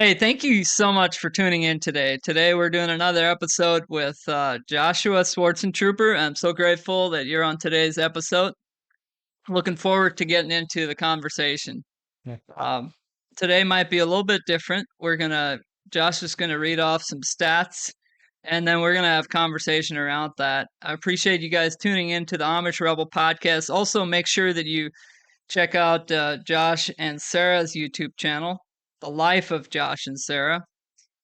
Hey, thank you so much for tuning in today. Today we're doing another episode with Joshua Schwarzentrooper. I'm so grateful that you're on today's episode. Looking forward to getting into the conversation. Yeah. Um, Today might be a little bit different. Josh is gonna read off some stats, and then we're gonna have conversation around that. I appreciate you guys tuning in to the Amish Rebel Podcast. Also, make sure that you check out Josh and Sarah's YouTube channel, The Life of Josh and Sarah,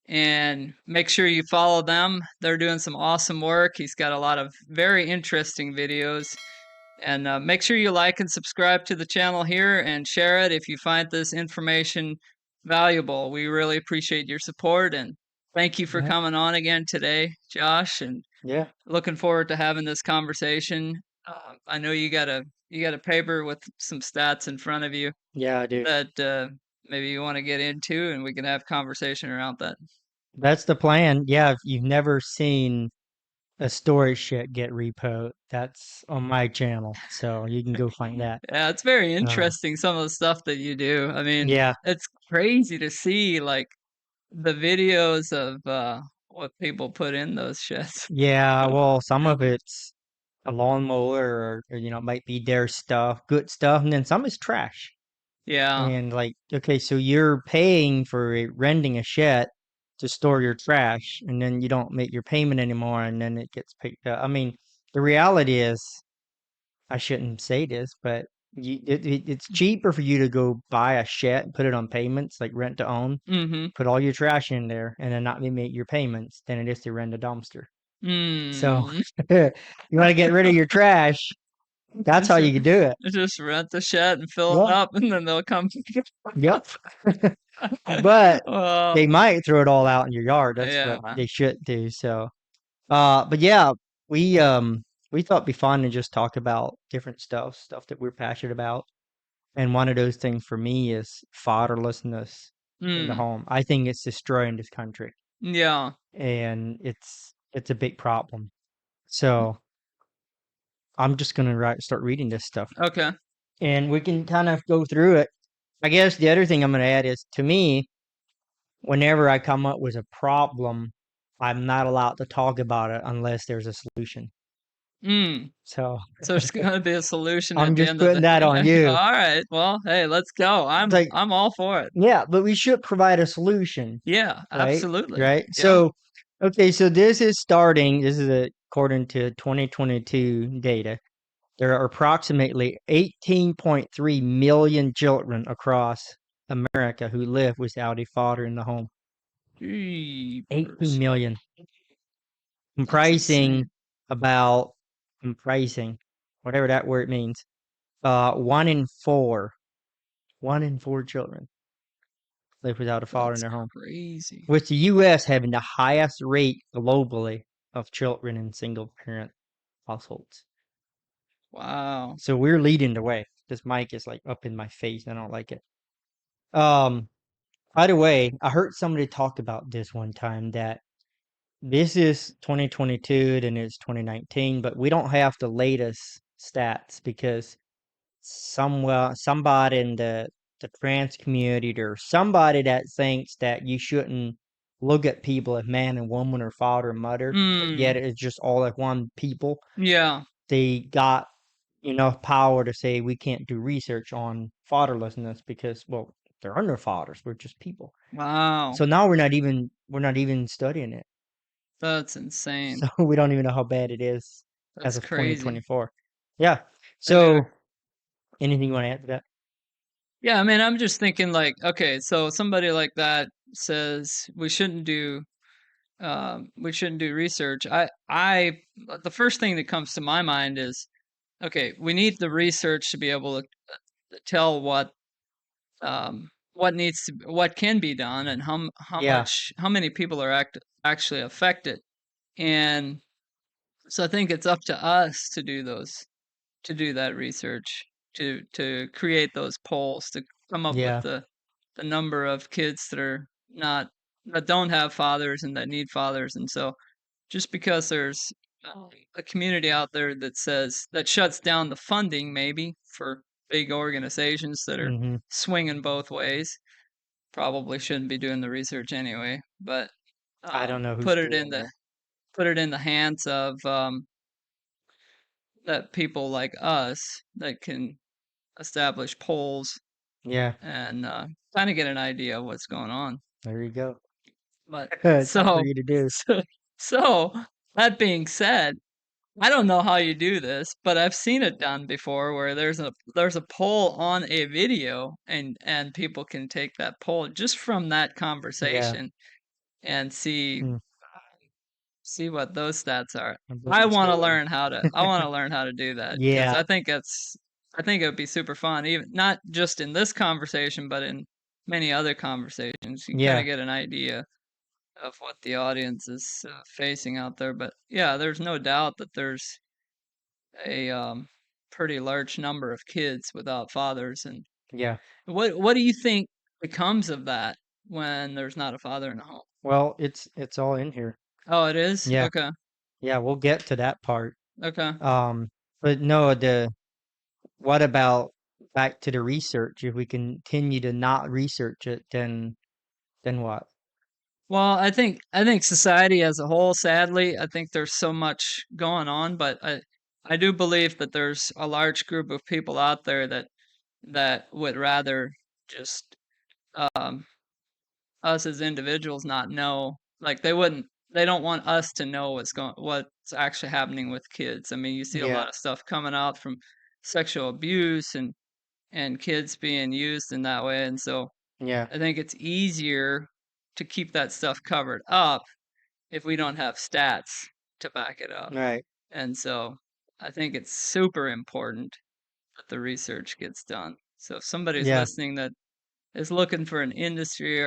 and make sure you follow them. They're doing some awesome work. He's got a lot of very interesting videos. And make sure you like and subscribe to the channel here and share it if you find this information valuable. We really appreciate your support and thank you for Yeah. coming on again today, Josh. And Yeah. looking forward to having this conversation. I know you got a paper with some stats in front of you Yeah, I do. that maybe you want to get into, and we can have conversation around that. That's the plan. Yeah, if you've never seen a story shit get repo, that's on my channel. So you can go find that. Yeah, it's very Uh, interesting some of the stuff that you do. I mean, yeah. it's crazy to see like the videos of what people put in those shits. Yeah. Well, some of it's a lawnmower or might be their stuff, good stuff. And then some is trash. Yeah. And like, okay, so you're paying for renting a shed to store your trash, and then you don't make your payment anymore, and then it gets picked up. I mean, the reality is, I shouldn't say this, but it's cheaper for you to go buy a shed and put it on payments, like rent to own, Mm-hmm. put all your trash in there, and then not make your payments than it is to rent a dumpster. So, Mm. you want to get rid of your trash, that's how Just you can do it. just rent the shed and fill it Yeah. up, and then they'll come. Yep. But Well, they might throw it all out in your yard. That's what yeah. they should do. So, but yeah, we we thought it'd be fun to just talk about different stuff that we're passionate about. And one of those things for me is fatherlessness in the Mm. home. I think it's destroying this country, Yeah. and it's a big problem. So I'm just gonna start reading this stuff, Okay. and we can kind of go through it. I guess the other thing I'm gonna add is, to me, whenever I come up with a problem, I'm not allowed to talk about it unless there's a solution. Mm. So So there's gonna be a solution I'm at the just end of putting the. that on you. All right. Well, hey, let's go. It's I'm like, I'm all for it. yeah, but we should provide a solution, Yeah, right? absolutely. Right? Yeah. So, okay, so this is according to 2022 data. There are approximately 18.3 million children across America who live without a father in the home. 18 Jeepers. million, That's comprising insane. about comprising whatever that word means. One in four, 1 in 4 children live without a father in That's their home, crazy. with the U.S. having the highest rate globally of children in single parent households. Wow. So we're leading the way. This mic is like up in my face. I don't like it. Um, by the way, I heard somebody talk about this one time, that this is 2022 and it's 2019, but we don't have the latest stats because somebody in the trans community, or somebody that thinks that you shouldn't look at people as man and woman or father and mother, but yet Mm. it's just all like one people. Yeah. They got enough power to say we can't do research on fatherlessness because, well, there are no fathers, we're just people. Wow. So now we're not even studying it. That's insane. So we don't even know how bad it is as That's of crazy. 2024. Yeah. I mean, So anything you want to add to that? yeah, I mean, I'm just thinking like, okay, so somebody like that says we shouldn't do research. The first thing that comes to my mind is, okay, we need the research to be able to tell what can be done and Yeah. how many people are actually affected. And so I think it's up to us to do that research, to create those polls, to come up with Yeah. the number of kids that don't have fathers and that need fathers. And so just because there's a community out there that shuts down the funding maybe for big organizations that are Hmm. swinging both ways, probably shouldn't be doing the research anyway, but I don't know who's put it in doing the that. hands of that people like us that can establish polls Yeah, and kind of get an idea of what's going on. there you go. But Time for you to do. so, so that being said, I don't know how you do this, but I've seen it done before where there's a poll on a video and people can take that poll just from that Yeah. conversation and Mm, see what those stats are. I'm looking still. I want to learn how to do that because Yeah, I think it would be super fun, even not just in this conversation, but in many other conversations. You kind of yeah, get an idea of what the audience is facing out there. But yeah, there's no doubt that there's a pretty large number of kids without fathers. And yeah. what do you think becomes of that when there's not a father in the home? Well, it's all in here. Oh, it is? Yeah, Okay. yeah, we'll get to that part. Okay. Um, but no, the what about back to the research? If we continue to not research it, then what? Well, I think society as a whole, sadly, I think there's so much going on, but I do believe that there's a large group of people out there that would rather just um us as individuals not know, like they don't want us to know what's actually happening with kids. I mean, you see a Yeah, lot of stuff coming out from sexual abuse and kids being used in that way, and so yeah, I think it's easier to keep that stuff covered up if we don't have stats to back it up. right. And so I think it's super important that the research gets done. So if somebody's Yeah, listening that is looking for an industry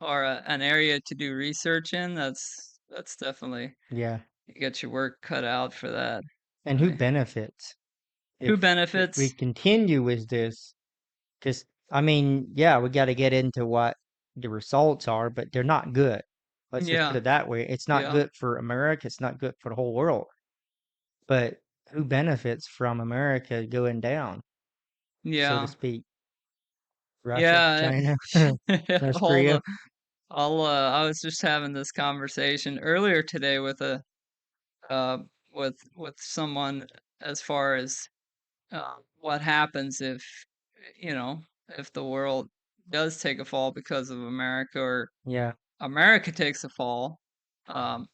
an area to do research in, that's definitely yeah. you get your work cut out for that. And I who mean, benefits who if we benefits? continue with this? Because I mean, yeah, we got to get into what the results are, but they're not good. Let's just put Yeah, it that way. It's not yeah, good for America. It's not good for the whole world. But who benefits from America going down, so to yeah, speak? Russia, yeah. China, North all Korea. the all I was just having this conversation earlier today uh with someone as far as what happens if you know if the world does take a fall because of America or Yeah. America takes a fall. Um,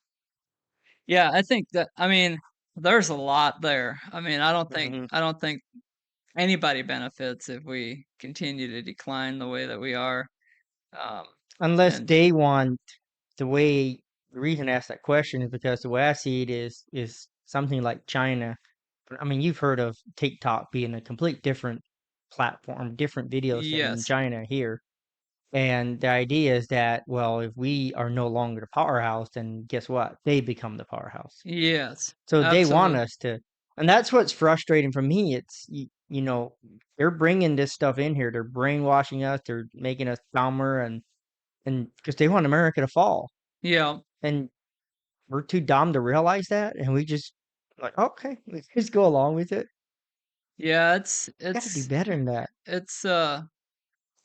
yeah, I think that I mean there's a lot there. I mean, Hmm. I don't think anybody benefits if we continue to decline the way that we are. Um, Unless and they want the way the reason I asked that question is because the way I see it is something like China. I mean, you've heard of TikTok being a complete different platform, different videos than in yes, China here. And the idea is that, well, if we are no longer the powerhouse, then guess what? They become the powerhouse. yes, So they want absolutely, us to, and that's what's frustrating for me. It's, you know, they're bringing this stuff in here. They're brainwashing us. They're making us dumber and because they want America to fall. yeah, And we're too dumb to realize that. And we just like, okay, let's just go along with it. yeah. Got to do better than that. It's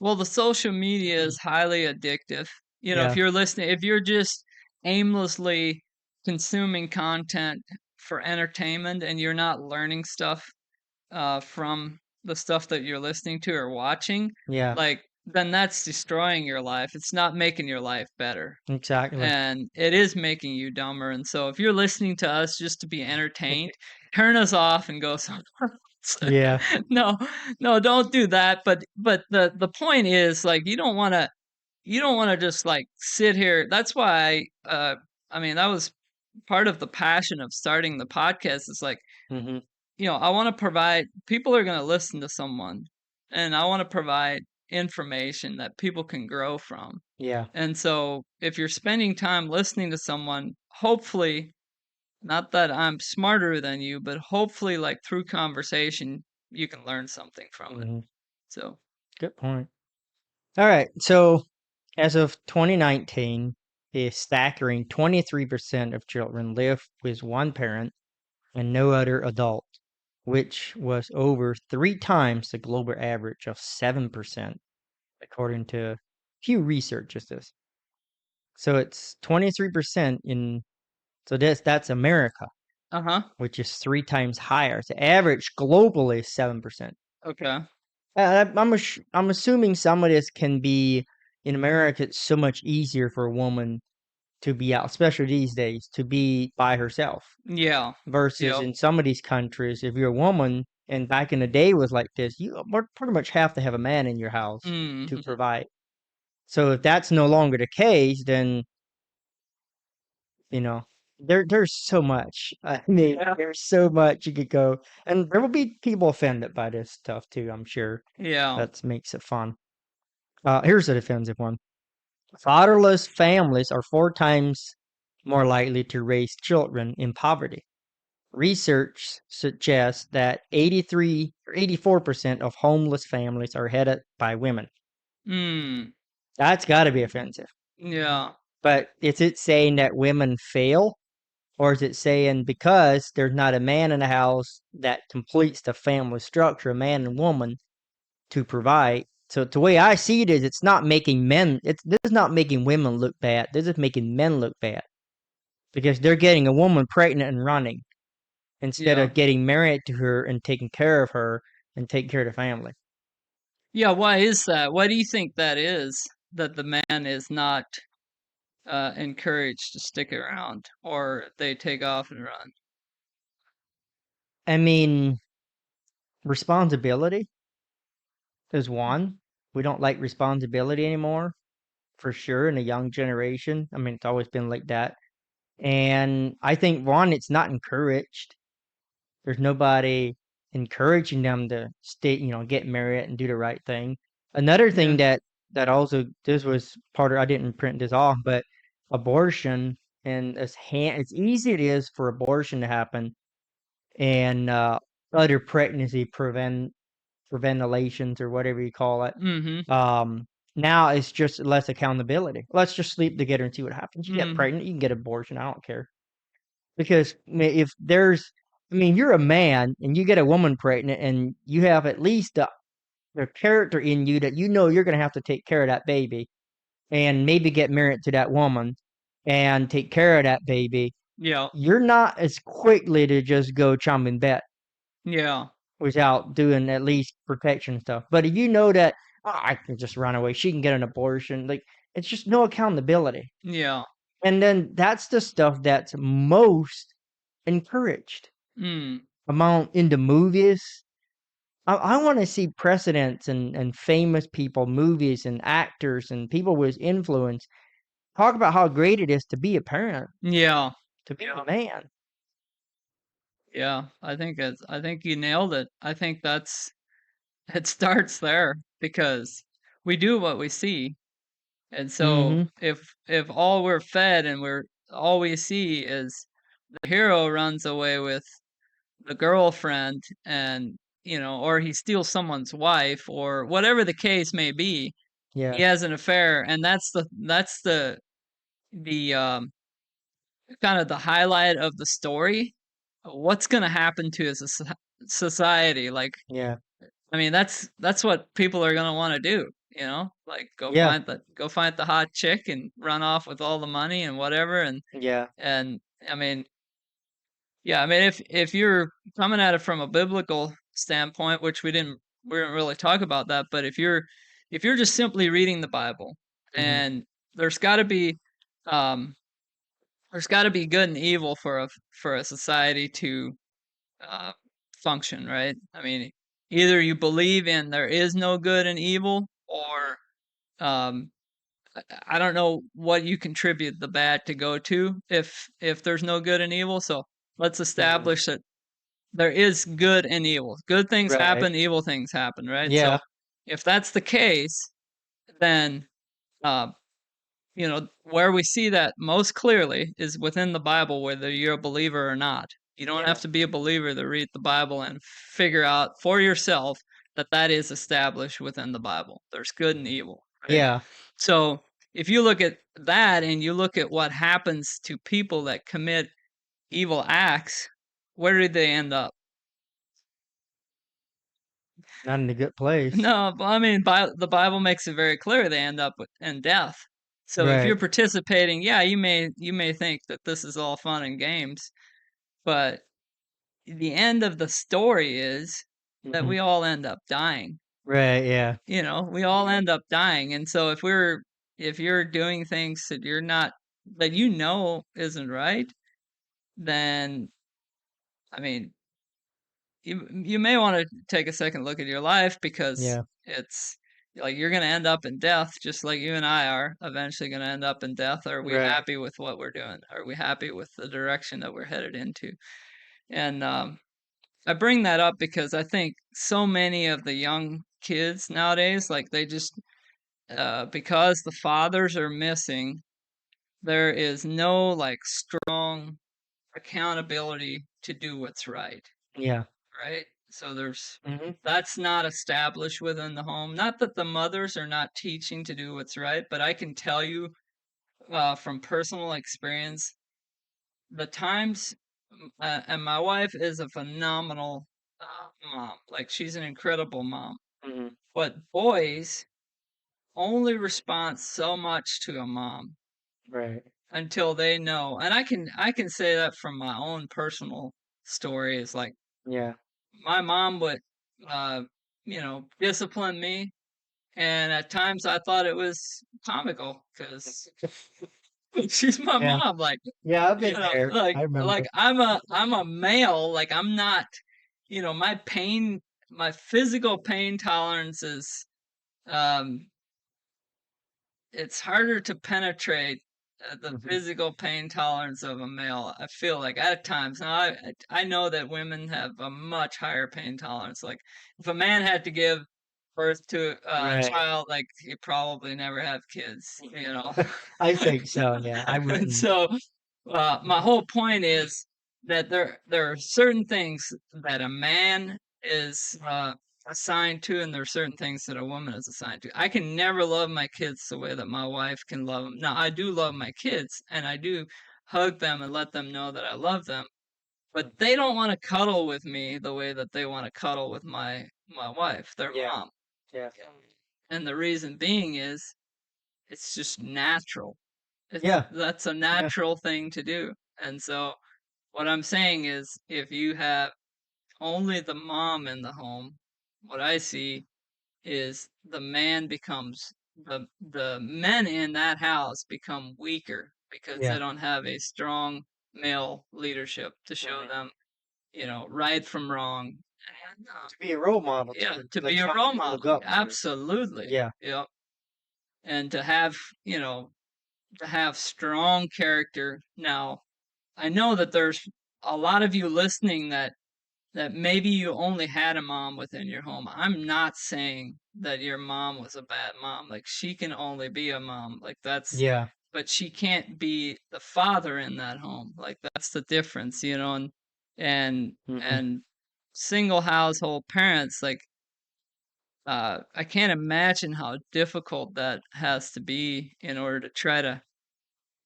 well, the social media is highly addictive. You know, if Yeah. you're listening, if you're just aimlessly consuming content for entertainment and you're not learning stuff from the stuff that you're listening to or watching, Yeah. like then that's destroying your life. It's not making your life better. Exactly. And it is making you dumber. And so if you're listening to us just to be entertained, turn us off and go somewhere else. Yeah. No, no, don't do that. But the point is like you don't want to just like sit here. That's why I mean that was part of the passion of starting the podcast is like, Hmm. you know, I want to provide people are going to listen to someone and I want to provide information that people can grow from. Yeah. And so if you're spending time listening to someone, hopefully, not that I'm smarter than you, but hopefully, like through conversation, you can learn something from it. Hmm. So, Good point. All right. So as of 2019, a staggering 23% of children live with one parent and no other adult, which was over 3 times the global average of 7%, according to Pew researches this. So it's 23% in, so that's America, Uh-huh. which is 3 times higher. The average globally is 7%. Okay. I'm assuming some of this can be in America. It's so much easier for a woman to be out, especially these days, to be by herself. Yeah. Versus Yep. in some of these countries, if you're a woman, and back in the day was like this, you pretty much have to have a man in your house to Mhm. provide. So if that's no longer the case, then you know there's so much. I mean, Yeah. there's so much you could go, and there will be people offended by this stuff too. I'm sure Yeah. that makes it fun. Here's a defensive one. Fatherless families are 4 times more likely to raise children in poverty. Research suggests that 83 or 84% of homeless families are headed by women. Mm. That's got to be offensive. Yeah. But is it saying that women fail? Or is it saying because there's not a man in the house that completes the family structure, a man and woman, to provide? So the way I see it is, it's not making men. This is not making women look bad. This is making men look bad because they're getting a woman pregnant and running instead Yeah. of getting married to her and taking care of her and taking care of the family. Yeah, why is that? Why do you think that is, that the man is not encouraged to stick around, or they take off and run? I mean, responsibility is one. We don't like responsibility anymore, for sure, in a young generation. I mean, it's always been like that. And I think one, it's not encouraged. There's nobody encouraging them to stay, get married and do the right thing. Another Yeah. thing that also this was part of, I didn't print this off, but abortion, and as easy it is for abortion to happen, and other pregnancy preventations or whatever you call it. Mhm. Um, Now it's just less accountability. Let's just sleep together and see what happens. You get Mm. pregnant, you can get abortion. I don't care. Because if there's, I mean, you're a man and you get a woman pregnant and you have at least the character in you that you're going to have to take care of that baby and maybe get married to that woman and take care of that baby. Yeah. You're not as quickly to just go chum in bed Yeah. without doing at least protection stuff. But if you know that, oh, I can just run away, she can get an abortion, like it's just no accountability. Yeah. And then that's the stuff that's most encouraged Mm. amount into movies. I want to see precedents and famous people, movies and actors and people with influence talk about how great it is to be a parent, Yeah. to be a man. Yeah. I think you nailed it. I think that's it starts there because we do what we see. And so Mm-hmm. if all we're fed and we're all we see is the hero runs away with the girlfriend, and or he steals someone's wife, or whatever the case may be, he Yeah. has an affair, and that's the kind of the highlight of the story. What's going to happen to his society? Like, Yeah. I mean, that's what people are going to want to do, like Yeah. go find the hot chick and run off with all the money and whatever. Yeah. And I mean, yeah, I mean, if you're coming at it from a biblical standpoint, which we didn't really talk about that, but if you're just simply reading the Bible, Mm-hmm. and there's got to be um there's got to be good and evil for a society to uh function, right? I mean, either you believe in there is no good and evil, or um I don't know what you contribute the bad to go to if there's no good and evil. So let's Mm-hmm. establish that there is good and evil. Good things Right. happen, evil things happen, right? So Yeah. if that's the case, then uh, where we see that most clearly is within the Bible, whether you're a believer or not. You don't have Yeah. to be a believer to read the Bible and figure out for yourself that that is established within the Bible. There's good and evil, right? Yeah. So if you look at that and you look at what happens to people that commit evil acts, where do they end up? Not in a good place. No, but I mean, the Bible makes it very clear they end up in death. So if Right. you're participating, yeah, you may think that this is all fun and games, but the end of the story is that Mhm. we all end up dying. Right, yeah. We all end up dying, and so if you're doing things that you're not that isn't right, then I mean, you may want to take a second look at your life because Yeah. it's like you're going to end up in death just like you and I are eventually going to end up in death. Are we Right. happy with what we're doing? Are we happy with the direction that we're headed into? And I bring that up because I think so many of the young kids nowadays, like they just because the fathers are missing, there is no like strong accountability to do what's right. Yeah. Right? So Mhm. that's not established within the home. Not that the mothers are not teaching to do what's right, but I can tell you from personal experience, the times, and my wife is a phenomenal mom. Like she's an incredible mom. Mhm. But boys only respond so much to a mom Right. until they know. And I can say that from my own personal story. Is like Yeah. my mom would, uh, discipline me, and at times I thought it was comical because she's my Yeah. mom. Like, Yeah, I've been there. like, I remember. I'm a male. Like, I'm not, my physical pain tolerance is, um, it's harder to penetrate the Mhm. physical pain tolerance of a male. I feel like at times. Now I know that women have a much higher pain tolerance. Like if a man had to give birth to a Right. child, like he probably never have kids. I think so, yeah. I And wouldn't. so my whole point is that there are certain things that a man is assigned to, and there are certain things that a woman is assigned to. I can never love my kids the way that my wife can love them. Now, I do love my kids, and I do hug them and let them know that I love them, but they don't want to cuddle with me the way that they want to cuddle with my wife, their Yeah. mom. Yeah. And the reason being is it's just natural. Yeah. That's a Yeah. natural thing to do. And so what I'm saying is if you have only the mom in the home, what I see is the men in that house become weaker because they Yeah. don't have a strong male leadership to show Mhm. them, right from wrong. And, To be a role model yeah, too, to be like a role something to model. look up to. Absolutely. Yeah. Yeah. And you know, to have strong character. Now, I know that there's a lot of you listening that maybe you only had a mom within your home. I'm not saying that your mom was a bad mom. Like she can only be a mom. Yeah. But she can't be the father in that home. Like that's the difference, Mhm. and single household parents, like I can't imagine how difficult that has to be in order to try to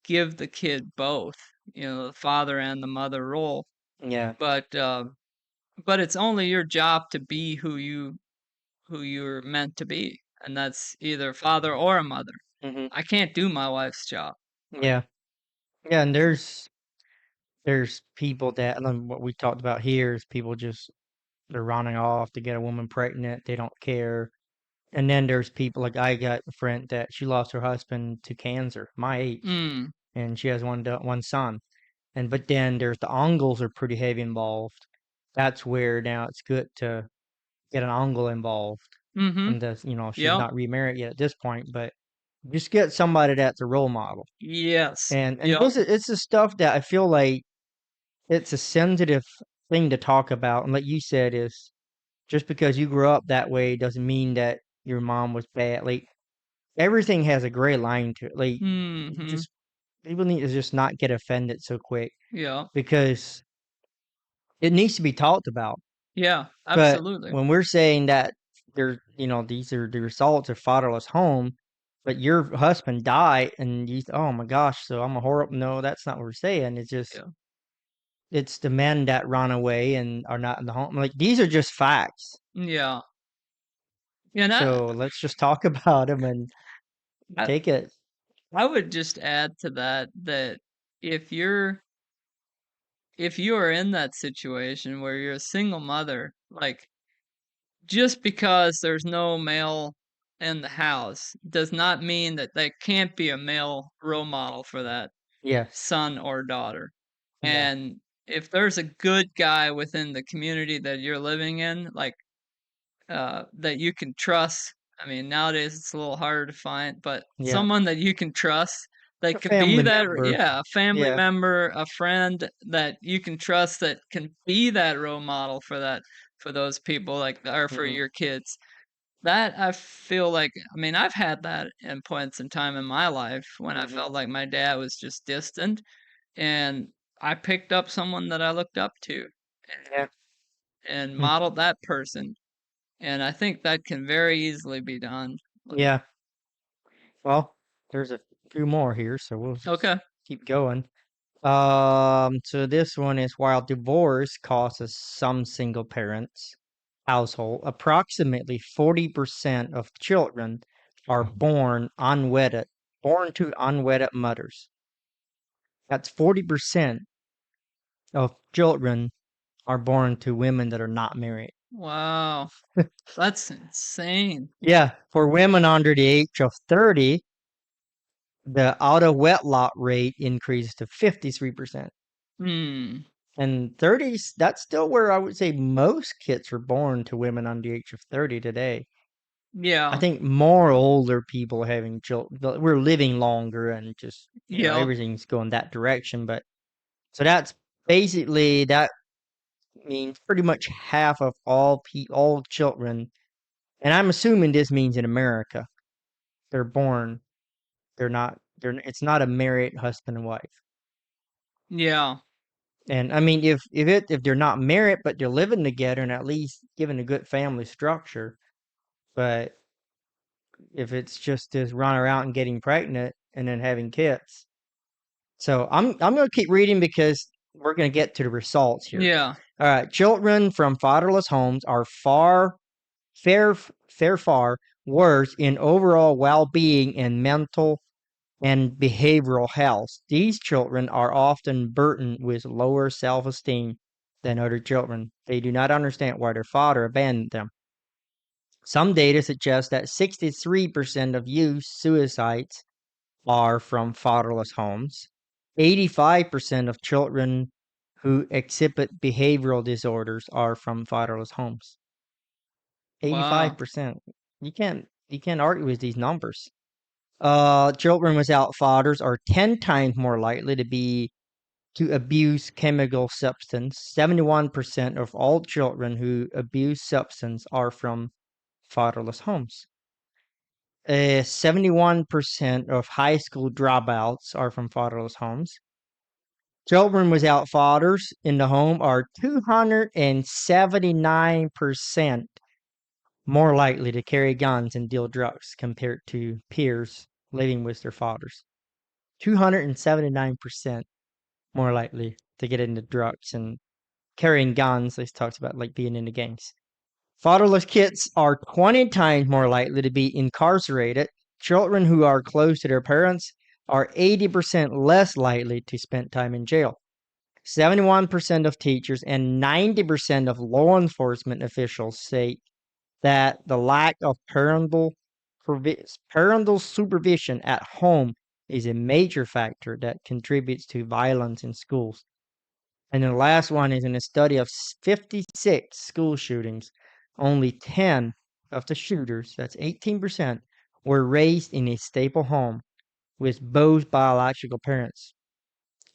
give the kid both, the father and the mother role. Yeah. But it's only your job to be who you're meant to be, and that's either father or a mother. Mhm. I can't do my wife's job. Like, Yeah. Yeah, and there's people that and then what we talked about here is people just they're running off to get a woman pregnant, they don't care. And then there's people like I got a friend that she lost her husband to cancer, my age, mm, and she has one son. And but then there's the uncles are pretty heavy involved. That's where now it's good to get an uncle involved. mm-hmm, And she's yep, not remarried yet at this point, but just get somebody that's a role model. yes, And yep, those it's the stuff that I feel like it's a sensitive thing to talk about. And like you said, is just because you grew up that way doesn't mean that your mom was bad. Like everything has a gray line to it. Like mm-hmm, just people need to just not get offended so quick yeah, because it needs to be talked about. yeah, But absolutely, when we're saying that these are the results of fatherless home, but your husband died and oh my gosh, so I'm a horrible. No, that's not what we're saying. It's just yeah, it's the men that run away and are not in the home. Like these are just facts. yeah, And So let's just talk about them and I take it. I would just add to that that if you're if you are in that situation where you're a single mother, like just because there's no male in the house does not mean that there can't be a male role model for that Yes. son or daughter. Yeah. And if there's a good guy within the community that you're living in, like that you can trust. I mean, nowadays it's a little harder to find, but Yeah. someone that you can trust A that could be family that, member. yeah, a family Yeah. member, a friend that you can trust that can be that role model for for those people, like, or for Hmm. your kids. That I feel like, I mean, I've had that in points in time in my life when I Hmm. felt like my dad was just distant, and I picked up someone that I looked up to Yeah. and Hmm. modeled that person. And I think that can very easily be done. Like, Yeah. Well, there's a few more here, so we'll just okay. keep going. So this one is while divorce causes some single parents household, approximately 40% of children are born to unwedded mothers. That's 40% of children are born to women that are not married. Wow. That's insane. Yeah, for women under the age of 30, the out of wedlock rate increases to 53%. Hmm. And 30s, that's still where I would say most kids are born to women under the age of 30 today. I Yeah. think more older people having children, we're living longer and just, Yeah. everything's going that direction. But so that's basically, that means pretty much half of all children. And I'm assuming this means in America, they're born, it's not a married husband and wife. Yeah. And I mean, if they're not married, but they're living together and at least given a good family structure, but if it's just running around and getting pregnant and then having kids. So I'm gonna keep reading because we're gonna get to the results here. Yeah. All right, children from fatherless homes are far worse in overall well-being and mental and behavioral health. These children are often burdened with lower self-esteem than other children. They do not understand why their father abandoned them. Some data suggests that 63% of youth suicides are from fatherless homes. 85% of children who exhibit behavioral disorders are from fatherless homes. Wow. 85%. You can't argue with these numbers. Children without fathers are 10 times more likely to abuse chemical substance. 71% of all children who abuse substance are from fatherless homes. 71% of high school dropouts are from fatherless homes. Children without fathers in the home are 279% more likely to carry guns and deal drugs compared to peers living with their fathers. 279% more likely to get into drugs and carrying guns. They talked about like being into gangs. Fatherless kids are 20 times more likely to be incarcerated. Children who are close to their parents are 80% less likely to spend time in jail. 71% of teachers and 90% of law enforcement officials say that the lack of parental supervision at home is a major factor that contributes to violence in schools. And the last one is in a study of 56 school shootings, only 10 of the shooters, that's 18%, were raised in a stable home with both biological parents.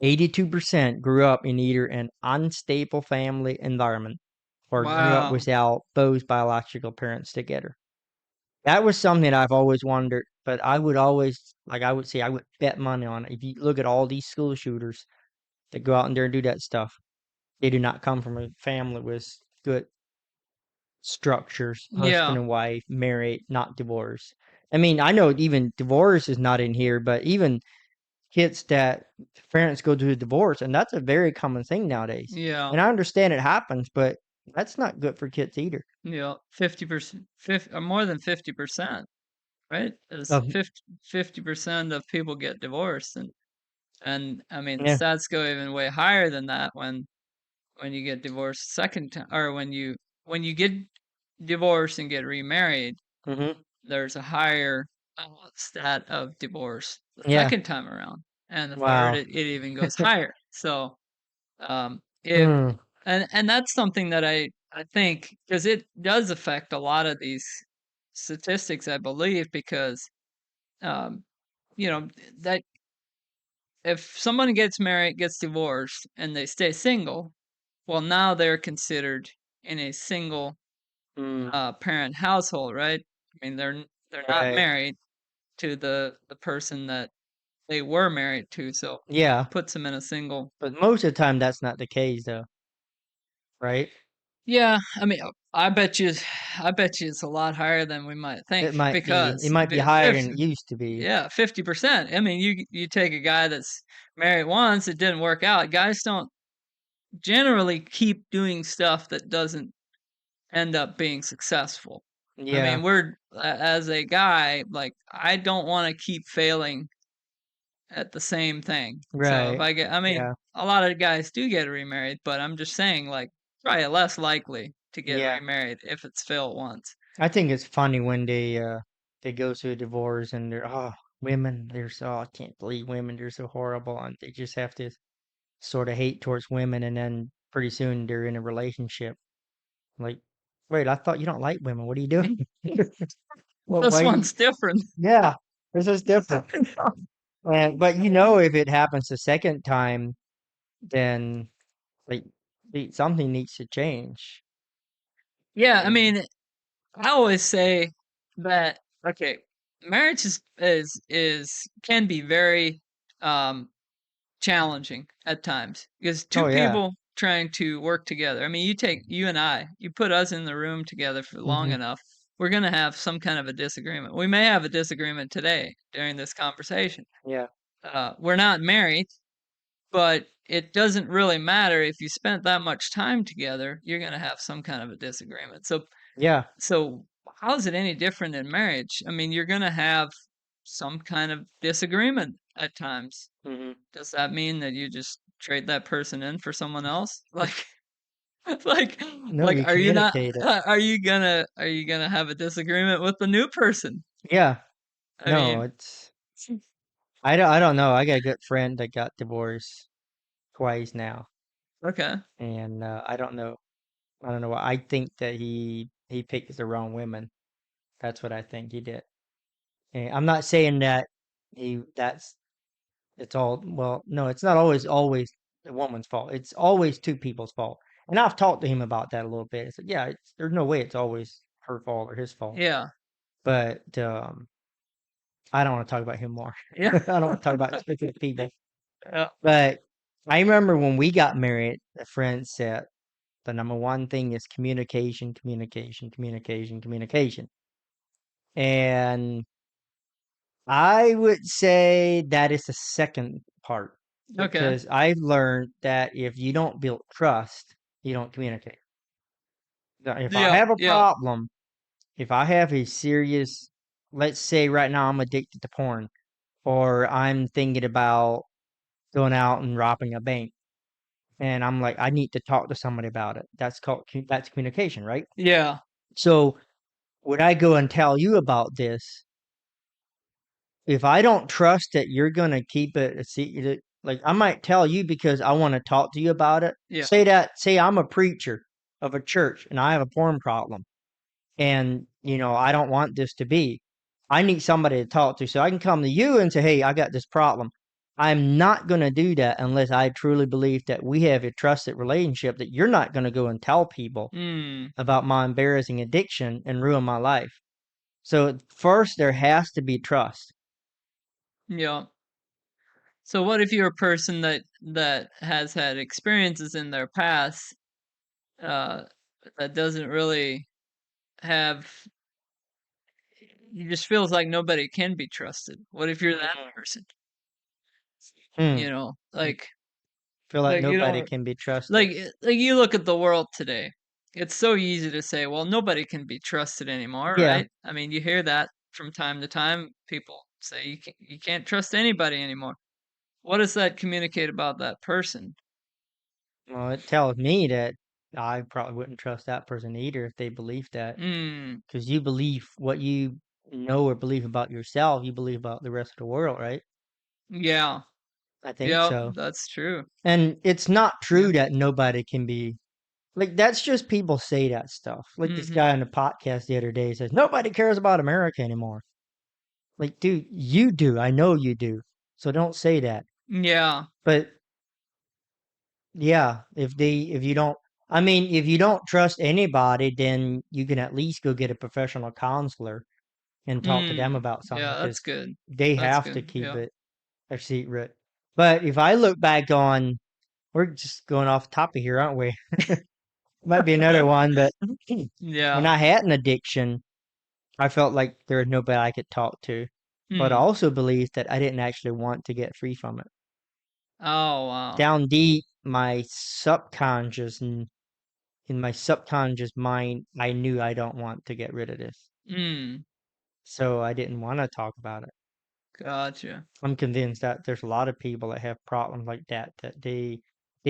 82% grew up in either an unstable family environment or grew up Wow. without both biological parents together. That was something I've always wondered, but I would always, like I would say, I would bet money on it. If you look at all these school shooters that go out in there and do that stuff, they do not come from a family with good structures, husband Yeah. and wife, married, not divorced. I mean, I know even divorce is not in here, but even kids that parents go through a divorce, and that's a very common thing nowadays. Yeah. And I understand it happens, but That's not good for kids either. 50%, or more than 50%, right? Is Of 50% of people get divorced, and I mean the yeah. stats go even way higher than that when you get divorced second time, or when you get divorced and get remarried, Mhm. there's a higher stat of divorce the Yeah. second time around, and the third Wow. it even goes higher. So if Mm. and that's something that I think, because it does affect a lot of these statistics, I believe, because um, you know that if someone gets married, gets divorced, and they stay single, well, now they're considered in a single Mm. parent household, right? I mean, they're not Right. married to the person that they were married to, so Yeah. puts them in a single. But most of the time that's not the case though, right? Yeah, I mean, I bet you it's a lot higher than we might think, It because might be higher than it used to be. yeah, 50%. I mean, you take a guy that's married once, it didn't work out. Guys don't generally keep doing stuff that doesn't end up being successful. I mean, Yeah. as a guy, like, I don't want to keep failing at the same thing. So if Right. I mean, Yeah. a lot of guys do get remarried, but I'm just saying, like, probably less likely to get Yeah. remarried if it's failed once. I think it's funny when they go through a divorce and they're women they're so I can't believe women they're so horrible and they just have this sort of hate towards women and then pretty soon they're in a relationship. Like, wait, I thought you don't like women. What are you doing? Well, This why you one's different. yeah, this is different. And but if it happens the second time, then like something needs to change. Yeah, I And mean, I always say that, okay, marriage is can be very um challenging at times, because two oh yeah. people trying to work together. I mean, you take you and I, you put us in the room together for long Hmm. enough, we're going to have some kind of a disagreement. We may have a disagreement today during this conversation. Yeah. We're not married, but it doesn't really matter. If you spent that much time together, you're going to have some kind of a disagreement. Yeah. So how is it any different in marriage? I mean, you're going to have some kind of disagreement at times. Hmm. Does that mean that you just trade that person in for someone else? Like, like, No, you are you not? communicate it. Are you gonna have a disagreement with the new person? Yeah. I No, mean, it's I don't know. I got a good friend that got divorced twice now, okay, and I don't know why. I think that he picked the wrong women. That's what I think he did. And I'm not saying that he that's it's all well, no, it's not always the woman's fault. It's always two people's fault. And I've talked to him about that a little bit. I said, yeah, there's no way it's always her fault or his fault. yeah, But I don't want to talk about him more. yeah, I don't want to talk about specific people. yeah. But I remember when we got married, a friend said the number one thing is communication, communication, communication, communication. And I would say that is the second part Okay, because I've learned that if you don't build trust, you don't communicate. Now, if I yeah, have a yeah, problem, if I have a serious, let's say right now I'm addicted to porn, or I'm thinking about going out and robbing a bank, and I'm like, I need to talk to somebody about it. That's communication, right? yeah. So would I go and tell you about this? If I don't trust that you're gonna keep it a secret, like I might tell you because I want to talk to you about it. Yeah. Say I'm a preacher of a church and I have a porn problem, and I don't want this to be. I need somebody to talk to, so I can come to you and say, "Hey, I got this problem." I'm not gonna do that unless I truly believe that we have a trusted relationship. That you're not gonna go and tell people Mm, about my embarrassing addiction and ruin my life. So first, there has to be trust. yeah. So what if you're a person that has had experiences in their past uh, that doesn't really have? He just feels like nobody can be trusted. What if you're that Mhm. person? Hmm. Like Feel like you nobody don't can be trusted. like you look at the world today. it's so easy to say, well, nobody can be trusted anymore, Yeah. right? I mean, you hear that from time to time. People say you can't trust anybody anymore. What does that communicate about that person? Well, it tells me that I probably wouldn't trust that person either if they believe that. Mm, Because you believe what you know or believe about yourself, you believe about the rest of the world, right? yeah. I think Yep, so. that's true. And it's not Yeah. true that nobody can be like that's just people say that stuff. Like this Mhm. guy on the podcast the other day says nobody cares about America anymore. Like, dude, you do. I know you do. So don't say that. Yeah. But yeah, if you don't I mean, if you don't trust anybody, then you can at least go get a professional counselor and talk to them Mm. about something Yeah, that's because good. they That's have to good. keep Yeah. it a secret. But if I look back on, we're just going off topic here, aren't we? Might be another one, but when Yeah. I had an addiction, I felt like there was nobody I could talk to. But I Mm. also believed that I didn't actually want to get free from it. Oh, wow. Down deep, my subconscious and in my subconscious mind, I knew I don't want to get rid of this. Mm. So I didn't want to talk about it. Gotcha. I'm convinced that there's a lot of people that have problems like that they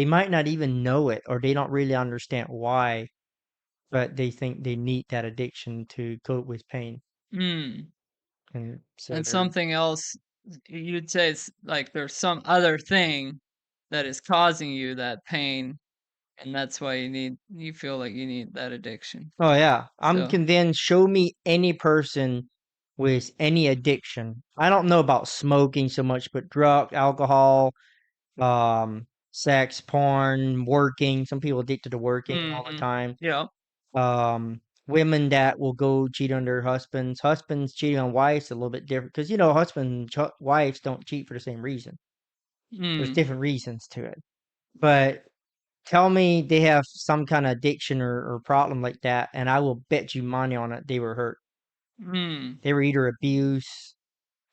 might not even know it or they don't really understand why, but they think they need that addiction to cope with pain. Mm. And so And they're something else, you'd say it's like there's some other thing that is causing you that pain, and that's why you feel like you need that addiction. oh yeah, I'm So, convinced show me any person with any addiction. I don't know about smoking so much, but drug, alcohol, sex, porn, working. Some people addicted to working all the mhm. time. Yeah. Women that will go cheat on their husbands. Husbands cheating on wives a little bit different because you know wives don't cheat for the same reason. There's Mm. different reasons to it. But tell me they have some kind of addiction or problem like that, and I will bet you money on it they were hurt. Mm. They were either abuse,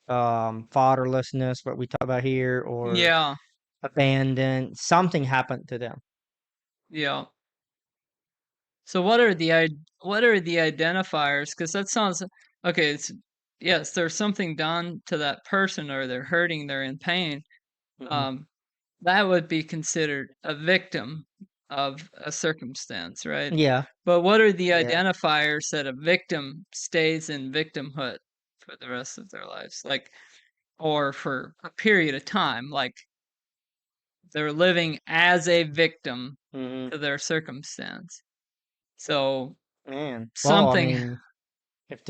fatherlessness, what we talk about here, or Yeah. abandoned. Something happened to them. Yeah. So what are the identifiers? Because that sounds okay. It's yes, there's something done to that person, or they're hurting, they're in pain. Mhm. Um, that would be considered a victim of a circumstance, right? Yeah, But what are the yeah. identifiers that a victim stays in victimhood for the rest of their lives, like, or for a period of time, like they're living as a victim Mhm. to their circumstance. So Man. Well, I something. mean, if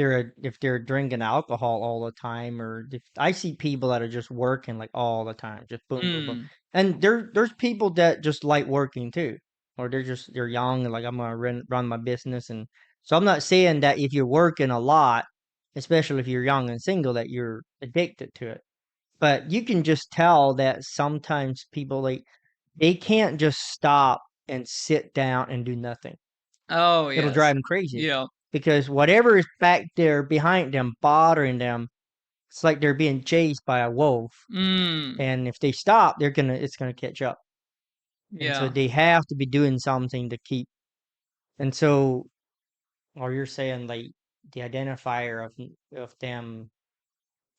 they're drinking alcohol all the time, or if I see people that are just working like all the time, just boom, boom, boom, Mm, and there's people that just like working too, or they're young and like I'm gonna run my business, and so I'm not saying that if you're working a lot, especially if you're young and single, that you're addicted to it, but you can just tell that sometimes people like they can't just stop and sit down and do nothing. oh, It'll yes. drive them crazy Yeah. because whatever is back there behind them bothering them, it's like they're being chased by a wolf. Mm, And if they stop, it's gonna catch up. And so yeah. they have to be doing something to keep. And so, or you're saying like the identifier of them.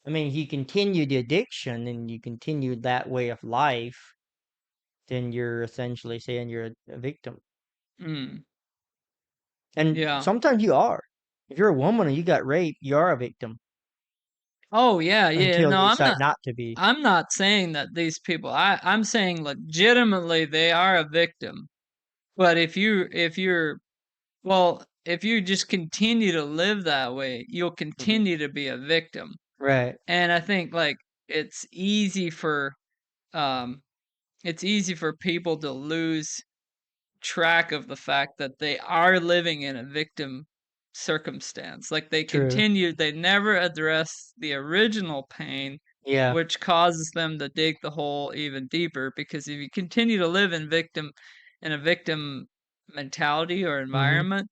I mean, if you continue the addiction and you continue that way of life, then you're essentially saying you're a victim. Mm, And yeah. sometimes you are. If you're a woman and you got raped, you are a victim Oh, yeah, yeah. until No, you decide not to be. I'm not saying that these people, I'm saying legitimately they are a victim. But if you're well, if you just continue to live that way, you'll Mhm. continue to be a victim. Right. And I think like it's easy for um it's easy for people to lose track of the fact that they are living in a victim circumstance. Like True. they never address the original pain, Yeah. which causes them to dig the hole even deeper. Because if you continue to live in a victim mentality or Mhm. environment,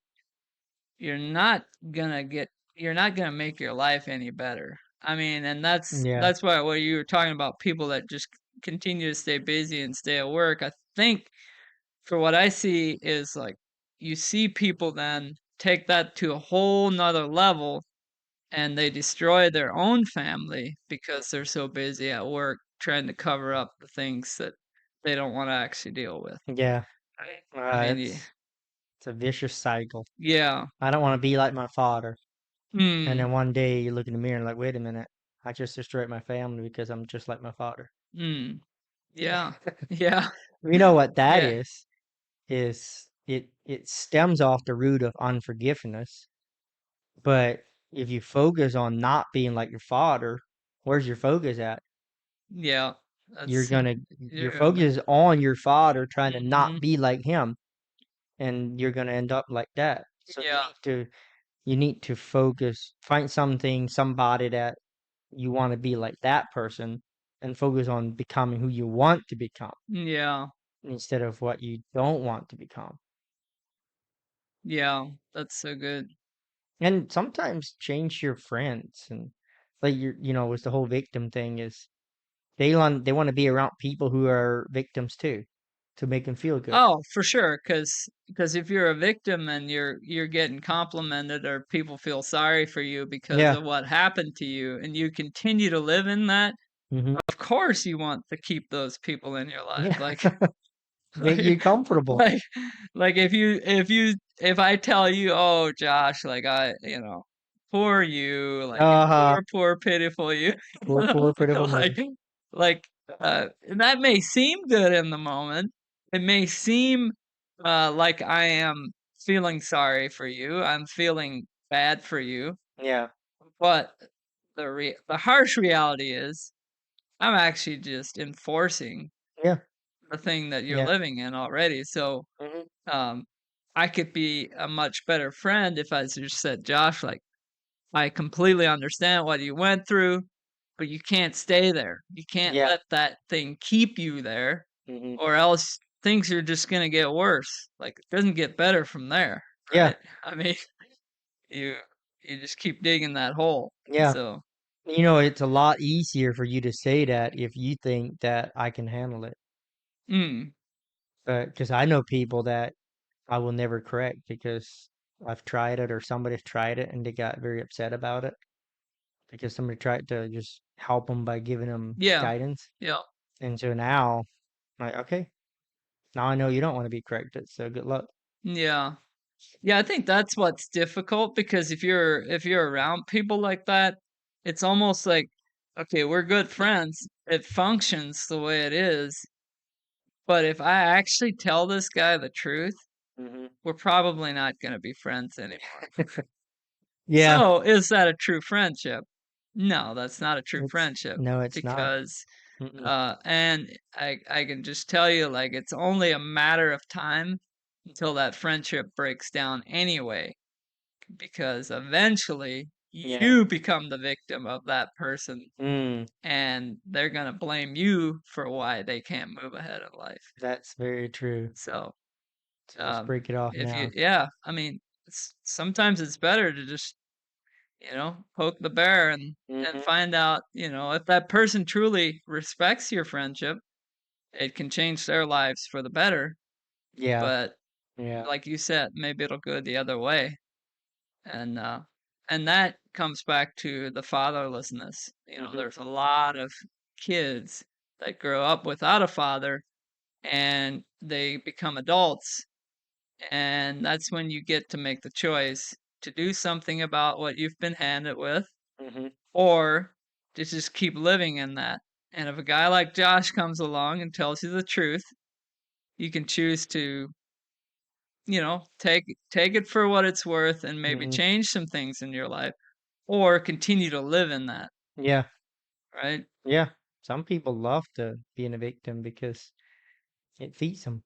you're not you're not gonna make your life any better. I mean, and Yeah. that's why what you were talking about, people that just continue to stay busy and stay at work. I think for what I see is like you see people then take that to a whole nother level, and they destroy their own family because they're so busy at work trying to cover up the things that they don't want to actually deal with. Yeah. Right. I mean, It's a vicious cycle. yeah. I don't want to be like my father. And Mm, then one day you look in the mirror and like, wait a minute, I just destroyed my family because I'm just like my father. mm, yeah. Yeah. You know what that Yeah. is? It stems off the root of unforgiveness. But if you focus on not being like your father, where's your focus at? Yeah. You're That's gonna your you're focus is on your father trying to not mhm. be like him, and you're gonna end up like that. So Yeah. you need to focus, find something, somebody that you want to be like that person, and focus on becoming who you want to become Yeah. instead of what you don't want to become. Yeah. That's so good. And sometimes change your friends and like with the whole victim thing is they want to be around people who are victims too to make them feel good. Oh, for sure, because if you're a victim and you're getting complimented or people feel sorry for you because Yeah. of what happened to you and you continue to live in that, Hmm. of course you want to keep those people in your life. Yeah. Like Make like you comfortable. like like if I tell you, "Oh, Josh, like poor you, like Uh-huh. poor pitiful you," Poor, poor, pitiful me. like like and that may seem good in the moment. It may seem like I am feeling sorry for you. I'm feeling bad for you, Yeah. but the harsh reality is I'm actually just enforcing Yeah. the thing that you're Yeah. living in already. So Hmm. um, I could be a much better friend if I just said, Josh, like, I completely understand what you went through, but you can't stay there. You can't Yeah. let that thing keep you there, Hmm. or else things are just going to get worse. Like, it doesn't get better from there, Yeah. right? I mean, you you just keep digging that hole. Yeah. So, It's a lot easier for you to say that if you think that I can handle it. mm, Because I know people that I will never correct because I've tried it or somebody's tried it and they got very upset about it because somebody tried to just help them by giving them yeah, guidance. yeah, And so now, like, okay, now I know you don't want to be corrected, so good luck. yeah. Yeah, I think that's what's difficult because if you're around people like that, it's almost like, okay, we're good friends. It functions the way it is, but if I actually tell this guy the truth, Hmm. we're probably not going to be friends anymore. Yeah, So, is that a true friendship? No, that's not a true it's friendship no, it's not. because Mm-mm. and I can just tell you like it's only a matter of time until that friendship breaks down anyway because eventually Yeah. you become the victim of that person Mm, and they're going to blame you for why they can't move ahead in life. that's very true. So, So let's break it off if you, now. yeah, I mean, sometimes it's better to just, poke the bear and Hmm. find out, if that person truly respects your friendship, it can change their lives for the better. Yeah, But yeah. like you said, maybe it'll go the other way. and uh and that comes back to the fatherlessness. Hmm. There's a lot of kids that grow up without a father and they become adults, and that's when you get to make the choice to do something about what you've been handed with, Hmm. or to just keep living in that. And if a guy like Josh comes along and tells you the truth, you can choose to take it for what it's worth and maybe Hmm. change some things in your life or continue to live in that, Yeah, right? yeah. Some people love to being a victim because it feeds them,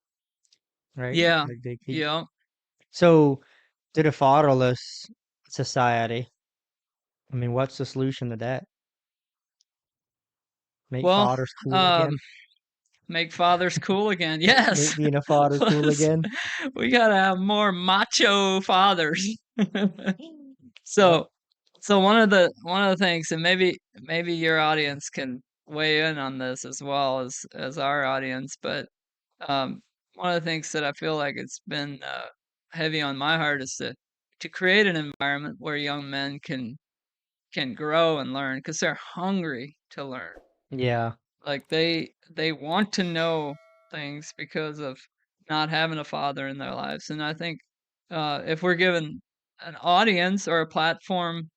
right? Yeah. Like they keep. Yeah. So, to the fatherless society, I mean, what's the solution to that? Make Well, fathers cool um, again? make fathers cool again. Make Yes. being a father cool Let's- again? we gotta have more macho fathers. Yep. so so one of the things, and maybe your audience can weigh in on this as well as our audience, but um one of the things that I feel like it's been heavy on my heart is to create an environment where young men can grow and learn because they're hungry to learn. Yeah. Like they want to know things because of not having a father in their lives. And I think if we're given an audience or a platform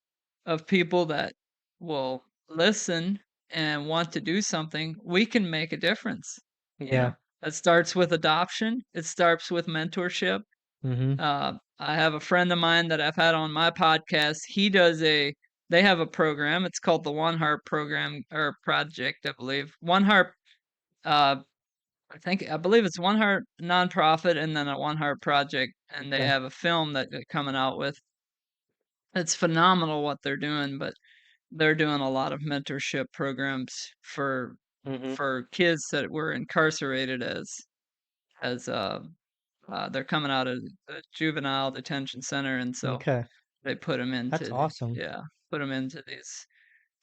of people that will listen and want to do something, we can make a difference. You know, Yeah. it starts with adoption. It starts with mentorship. Mhm. I have a friend of mine that I've had on my podcast. They have a program. It's called the One Heart program or project, I believe. One Heart, uh, I believe it's One Heart nonprofit and then a One Heart project. And they Okay. have a film that they're coming out with. It's phenomenal what they're doing, but they're doing a lot of mentorship programs Mhm. for kids that were incarcerated as they're coming out of the juvenile detention center, and so Okay. they put them That's into awesome. yeah, put them into these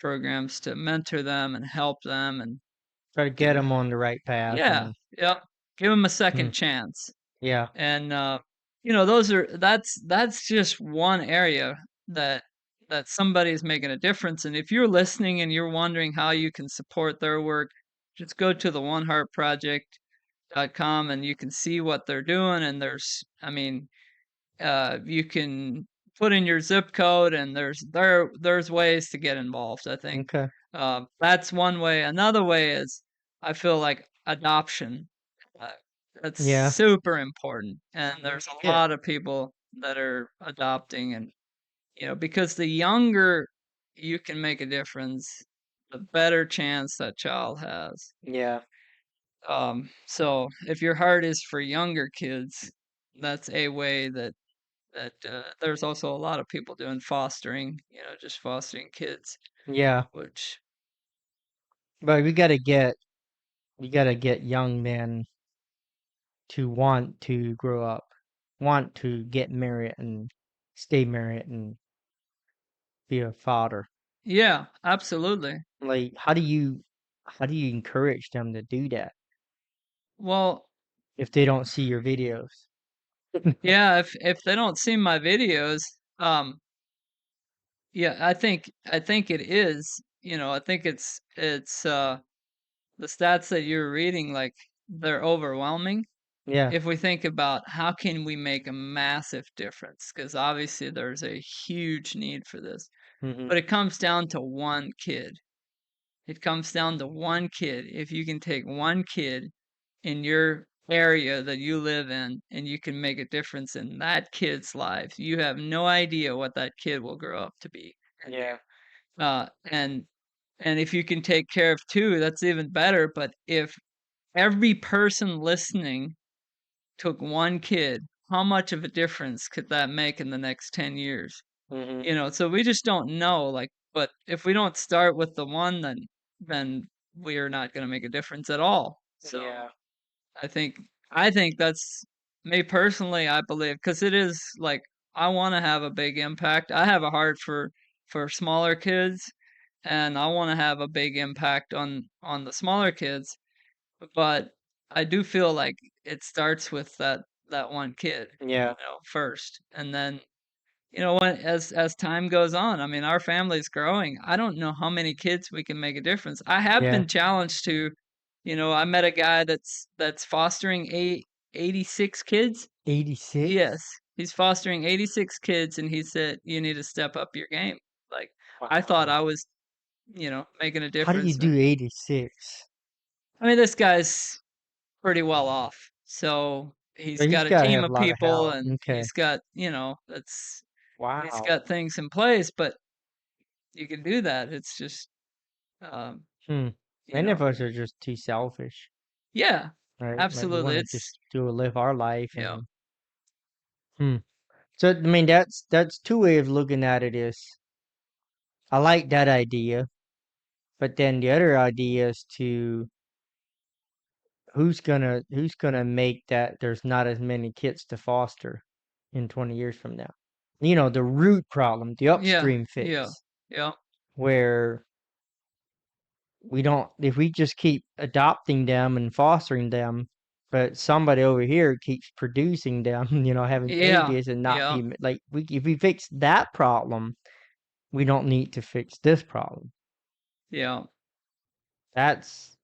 programs to mentor them and help them and Try to get give them on the right path yeah, and yep, give them a mm, second chance. yeah. And that's just one area that somebody's making a difference. And if you're listening and you're wondering how you can support their work, just go to the oneheartproject.com and you can see what they're doing. And you can put in your zip code, and there's ways to get involved. I think Okay. that's one way. Another way is I feel like adoption. Uh, that's Yeah. super important, and there's a Yeah. lot of people that are adopting, and because the younger you can make a difference, the better chance that child has. Yeah. So if your heart is for younger kids, that's a way that there's also a lot of people doing fostering, just fostering kids, Yeah. which But we gotta get young men to want to grow up, want to get married and stay married and be a father. yeah, absolutely. Like, how do you encourage them to do that Well, if they don't see your videos? yeah, if they don't see my videos, um, yeah, I think it is, I think it's the stats that you're reading, like, they're overwhelming. Yeah. If we think about how can we make a massive difference, because obviously there's a huge need for this, Mhm. but it comes down to one kid. It comes down to one kid. If you can take one kid in your area that you live in and you can make a difference in that kid's life, you have no idea what that kid will grow up to be and do. Yeah. And if you can take care of two, that's even better. But if every person listening took one kid, how much of a difference could that make in the next 10 years? Mhm. So we just don't know, like, but if we don't start with the one, then we're not going to make a difference at all. So Yeah. I think I think that's me personally. I believe because it is like I want to have a big impact. I have a heart for smaller kids, and I want to have a big impact on the smaller kids. But I do feel like it starts with that one kid, Yeah. first, and then when as time goes on, I mean, our family's growing. I don't know how many kids we can make a difference. I have Yeah. been challenged to, I met a guy that's fostering 86 kids. 86? Yes, he's fostering 86 kids, and he said, "You need to step up your game." Like, I thought Wow. I was, making a How do you difference. do 86? I mean, this guy's pretty well off. So he's But he's got a gotta team have a of lot of people, help. and Okay. he's got, that's he's Wow. got things in place, but you can do that. It's just, um, Hmm. you Many of know, us are just too selfish, yeah, right? Like we absolutely. want to just live our life You know, and hmm. So I mean that's two way of looking at it is I like that idea, but then the other idea is to who's gonna make that there's not as many kids to foster in 20 years from now. You know, the root problem, the yeah, upstream yeah, fix, yeah, where we don't if we just keep adopting them and fostering them, but somebody over here keeps producing them, having Yeah. babies and not Yeah. be like if we fix that problem, we don't need to fix this problem. Yeah. That's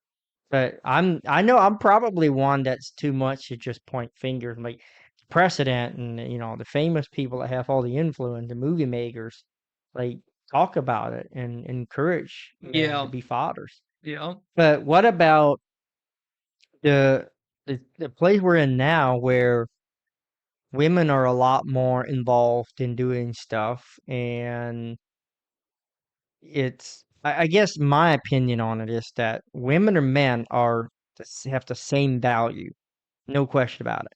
But I know I'm probably one that's too much to just point fingers, like precedent, and the famous people that have all the influence, the movie makers, like talk about it and encourage men to Yeah. be fathers. Yeah. But what about the the place we're in now, where women are a lot more involved in doing stuff, and I guess my opinion on it is that women or men have the same value. No question about it.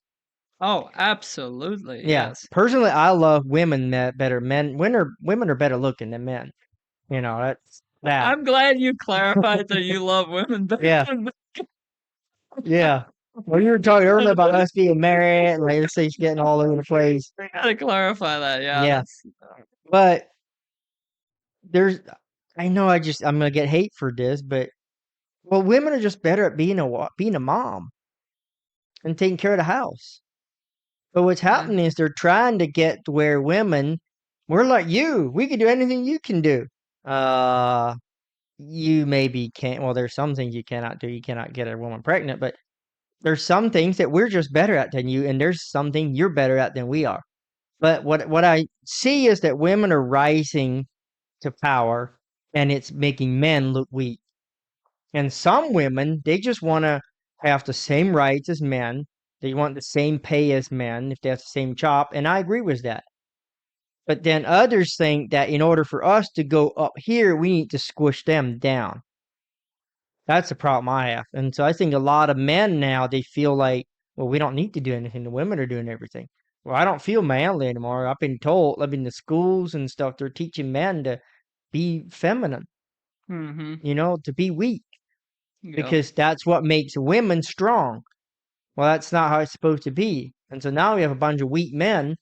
Oh, absolutely. Yeah. Yes. Personally, I love women better. Women are better looking than men. That's that. I'm glad you clarified that you love women better Yeah. than Yeah. Well, you were talking earlier about us being married, and like this thing's getting all over the place. I gotta clarify that. Yeah, Yeah. that's But there's, I know I'm gonna get hate for this, but well, women are just better at being a mom and taking care of the house. But what's yeah. happening is they're trying to get to where we're like you. We can do anything you can do. Uh, you maybe can't. Well, there's some things you cannot do. You cannot get a woman pregnant, but there's some things that we're just better at than you, and there's something you're better at than we are. But what I see is that women are rising to power, and it's making men look weak. And some women, they just want to have the same rights as men. They want the same pay as men if they have the same job, and I agree with that. But then others think that in order for us to go up here, we need to squish them down. That's the problem I have. And so I think a lot of men now, they feel like, well, we don't need to do anything. The women are doing everything. Well, I don't feel manly anymore. I've been told, the schools and stuff, they're teaching men to be feminine, Mm-hmm. to be weak, Yep. because that's what makes women strong. Well, that's not how it's supposed to be. And so now we have a bunch of weak men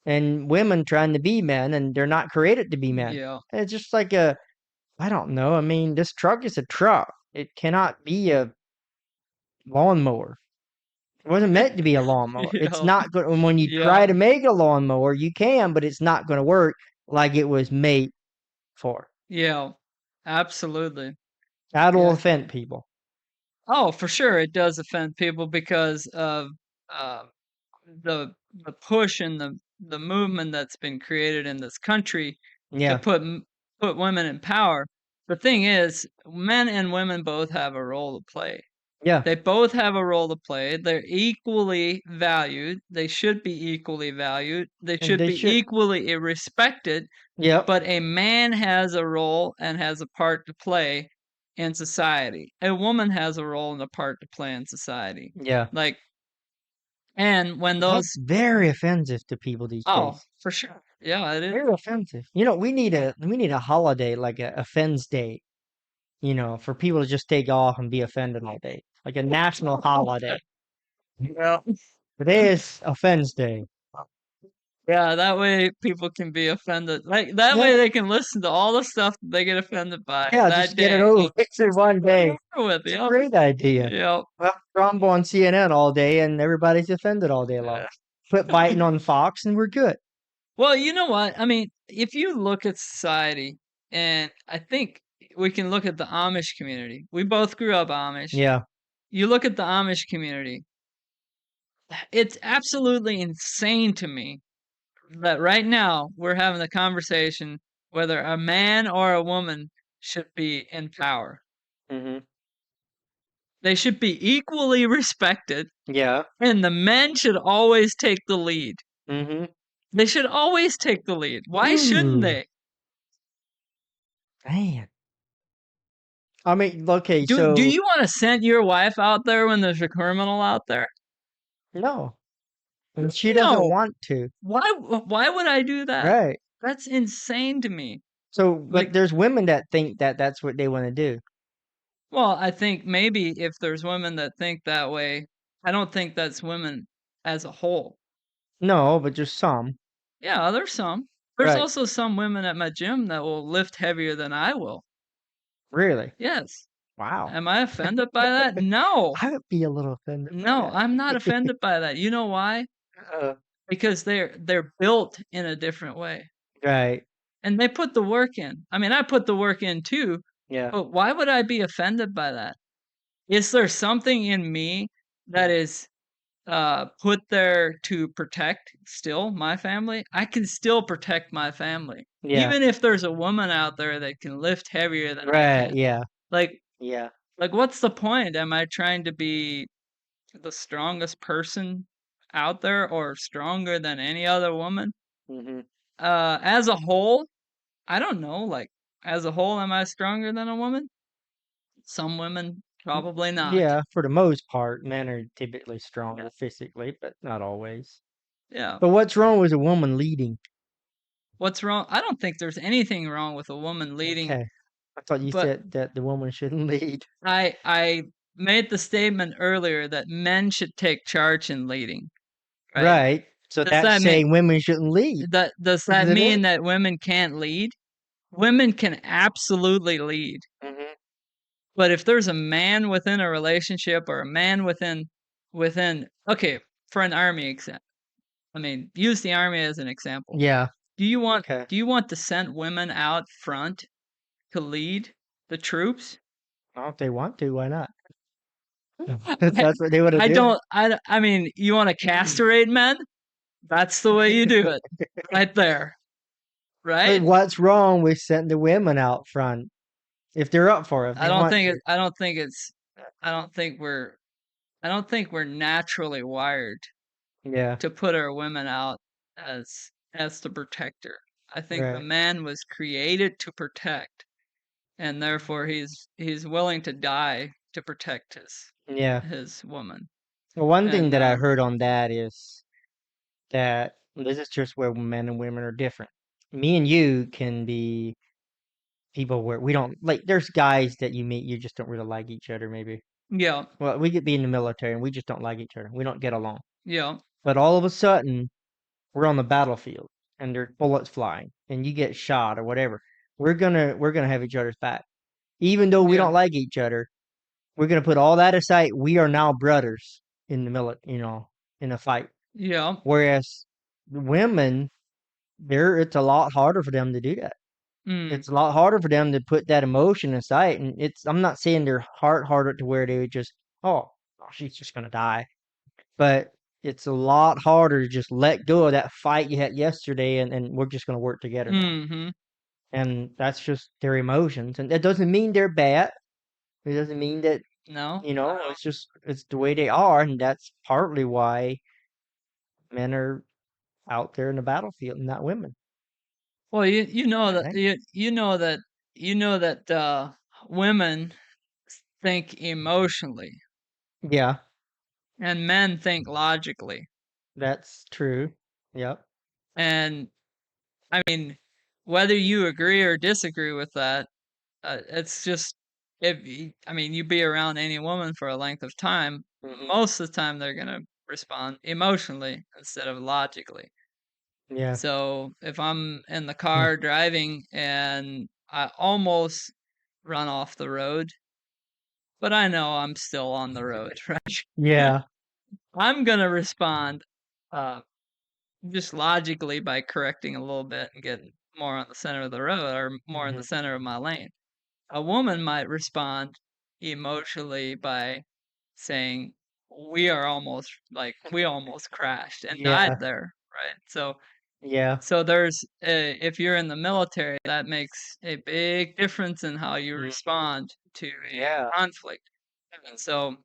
and women trying to be men, and they're not created to be men. Yeah. And it's just like I don't know. I mean, this truck is a truck. It cannot be a lawnmower. It wasn't meant to be a lawnmower. It's Yeah. not good. When you Yeah. try to make a lawnmower, you can, but it's not going to work like it was made for. Yeah. Absolutely. That'll Yeah. offend people. Oh, for sure, it does offend people because of uh, the push and the movement that's been created in this country to Yeah. put women in power. The thing is, men and women both have a role to play. Yeah. They both have a role to play. They're equally valued. They should be equally valued. They And should they be should. equally respected. Yep. But a man has a role and has a part to play in society. A woman has a role and a part to play in society. Yeah. Like, and when those, That's very offensive to people these oh, days. for sure. Yeah, it is. Very offensive. We need a holiday, like a offense day, for people to just take off and be offended all day. Like a national holiday. Yeah. Today is offense day. Yeah, that way people can be offended. Like that way Yeah. they can listen to all the stuff that they get offended by Yeah, that just get it day. over with in one day. Over with, It's a yep. great idea. Yep. Well, Trump on CNN all day and everybody's offended all day long. Yeah. Quit biting on Fox and we're good. Well, you know what? I mean, if you look at society, and I think we can look at the Amish community. We both grew up Amish. Yeah. You look at the Amish community, it's absolutely insane to me that right now we're having a conversation whether a man or a woman should be in power. Hmm. They should be equally respected, Yeah. and the men should always take the lead. Hmm. They should always take the lead. Why shouldn't Ooh, they? man. I mean, okay, Do so you wanna send your wife out there when there's a criminal out there? no. And she doesn't No. want to. Why would I do that? Right. That's insane to me. So, but Like, there's women that think that that's what they want to do. well, I think maybe if there's women that think that way, I don't think that's women as a whole. No, but just some. Yeah, there's some. There's Right. also some women at my gym that will lift heavier than I will. Really. Yes. Wow. Am I offended by that? No. I would be a little offended by No, that. I'm not offended by that. You know why? Uh, Because they're built in a different way. right. And they put the work in. I mean, I put the work in too, Yeah. but why would I be offended by that? Is there something in me that is put there to protect still my family? I can still protect my family. Yeah. Even if there's a woman out there that can lift heavier than I Right. can. Yeah. Like Yeah. like what's the point? Am I trying to be the strongest person out there or stronger than any other woman? Hmm. As a whole, I don't know, like as a whole, am I stronger than a woman? Some women probably not. Yeah. For the most part, men are typically stronger physically, but not always. Yeah. But what's wrong with a woman leading? What's wrong? I don't think there's anything wrong with a woman leading, Okay. I thought you but said that the woman shouldn't lead. I made the statement earlier that men should take charge in leading, right? Right. So Does that's that mean saying women shouldn't lead, does that isn't mean it? that women can't lead? Women can absolutely lead. Hmm. But if there's a man within a relationship or a man within okay, for an army example. I mean, use the army as an example. Yeah. Okay. Do you want to send women out front to lead the troops? Well, if they want to, why not? I, That's what they want to I do. don't I mean, you want to castrate men? That's the way you do it. Right there. But Right? what's wrong with sending the women out front if they're up for it, if they want to? I don't think it's I don't think we're naturally wired Yeah. to put our women out as the protector. I think the Right. man was created to protect, and therefore he's willing to die to protect Yeah. his woman. Well, one thing And that I heard on that is that this is just where men and women are different. Me and you can be people where we don't like, there's guys that you meet, you just don't really like each other, maybe. yeah, Well, we could be in the military and we just don't like each other. We don't get along. yeah, But all of a sudden, we're on the battlefield and there's bullets flying and you get shot or whatever. We're gonna have each other's back. Even though we yeah, don't like each other, we're gonna put all that aside. We are now brothers in the in a fight. yeah, Whereas the women, it's a lot harder for them to do that. mm, It's a lot harder for them to put that emotion aside. And I'm not saying their heart harder to where they would just, oh, she's just gonna die. But it's a lot harder to just let go of that fight you had yesterday and we're just gonna work together now. mm-hmm. And that's just their emotions. And that doesn't mean they're bad. It doesn't mean that, No. it's the way they are, and that's partly why men are out there in the battlefield and not women, Well, you know I that think. you know that women think emotionally Yeah, and men think logically. that's true. Yep. And I mean, whether you agree or disagree with that, it's just I mean, you be around any woman for a length of time, Hmm. most of the time they're gonna respond emotionally instead of logically. Yeah. So if I'm in the Mm. car driving and I almost run off the road, but I know I'm still on the road, right? Yeah. I'm gonna respond uh, just logically by correcting a little bit and getting more on the center of the road or more in the Hmm. center of my lane. A woman might respond emotionally by saying, we almost crashed and Yeah. died there, right? Yeah. So if you're in the military, that makes a big difference in how you Mm. respond to a Yeah. conflict. And so,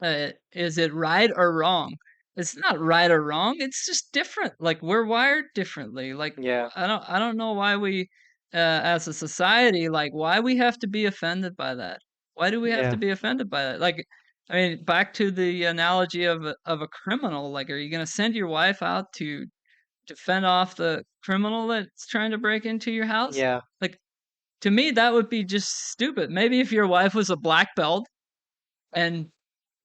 is it right or wrong? It's not right or wrong. It's just different. Like we're wired differently. Like Yeah. I don't know why we, as a society, like why we have to be offended by that. Why do we have to Yeah. be offended by that? Like, I mean, back to the analogy of a criminal. Like, are you going to send your wife out to fend off the criminal that's trying to break into your house? Yeah. Like, to me, that would be just stupid. Maybe if your wife was a black belt and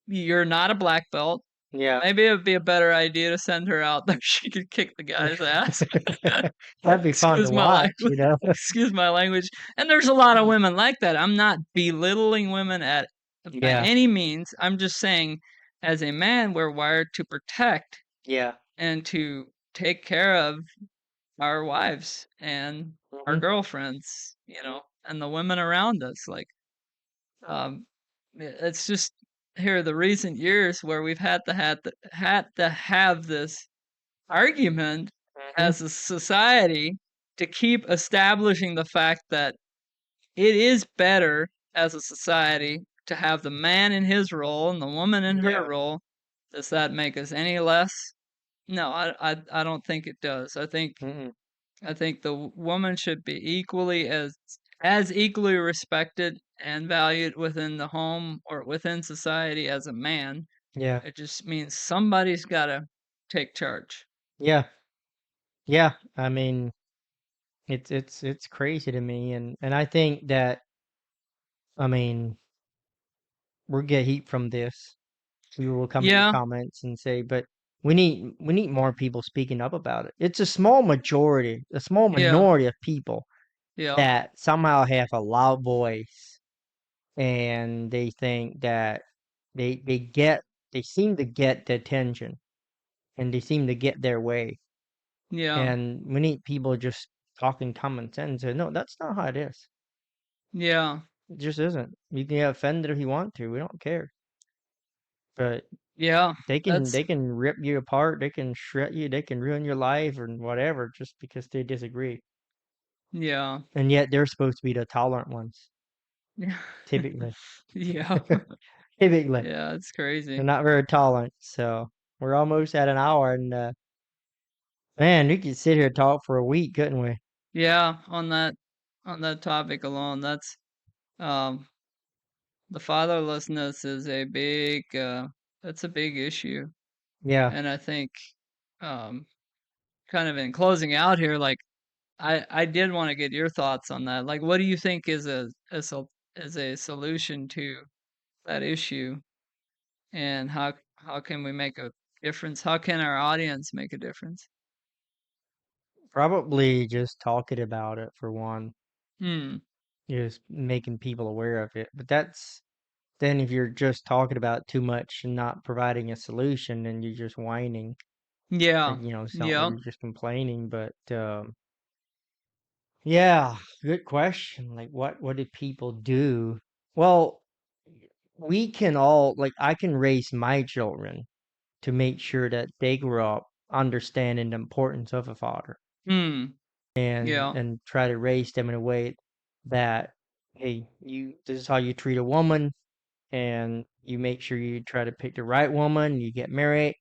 you're not a black belt, Yeah. Maybe it would be a better idea to send her out there. She could kick the guy's ass. That'd be fun to Excuse my watch, language. you know? Excuse my language. And there's a lot of women like that. I'm not belittling women at by Yeah. any means. I'm just saying, as a man, we're wired to protect Yeah. and to take care of our wives and our Mhm. girlfriends, you Mhm. know, and the women around us. Like, um, it's just here the recent years where we've had to have this argument Mhm. as a society to keep establishing the fact that it is better as a society to have the man in his role and the woman in her Yeah. role. Does that make us any less? No, I don't think it does. Mm-mm. I think the woman should be equally as equally respected and valued within the home or within society as a man. Yeah. It just means somebody's got to take charge. Yeah. Yeah. I mean, it's crazy to me, and I think that, I mean, we'll get heat from this. We will come in the Yeah, comments and say, but we need more people speaking up about it. It's a small majority, a small yeah, minority of people yeah, that somehow have a loud voice, and they think that they get they seem to get the attention, and they seem to get their way. yeah, And we need people just talking common sense and no, that's not how it is. yeah, It just isn't. You can get offended if you want to. We don't care. But yeah. they can That's they can rip you apart, they can shred you, they can ruin your life or whatever just because they disagree. yeah, And yet they're supposed to be the tolerant ones, yeah, typically. yeah, Typically. yeah. It's They're crazy. not very tolerant. So we're almost at an hour, and man, we could sit here and talk for a week, couldn't we? Yeah, on that topic alone, um the fatherlessness is a big that's a big issue. Yeah. And I think um kind of in closing out here, like I did want to get your thoughts on that. Like, what do you think is is a solution to that issue, and how can we make a difference? How can our audience make a difference? Probably just talking about it for one. Hmm. Just making people aware of it. But that's then if you're just talking about too much and not providing a solution, then you're just whining. Yeah. And, it's not like Yeah. you're just complaining. But yeah, good question. Like, what did people do? Well, we can all like I can raise my children to make sure that they grow up understanding the importance of a father, Hmm. and Yeah. try to raise them in a way that, hey, this is how you treat a woman, and you make sure you try to pick the right woman, you get married,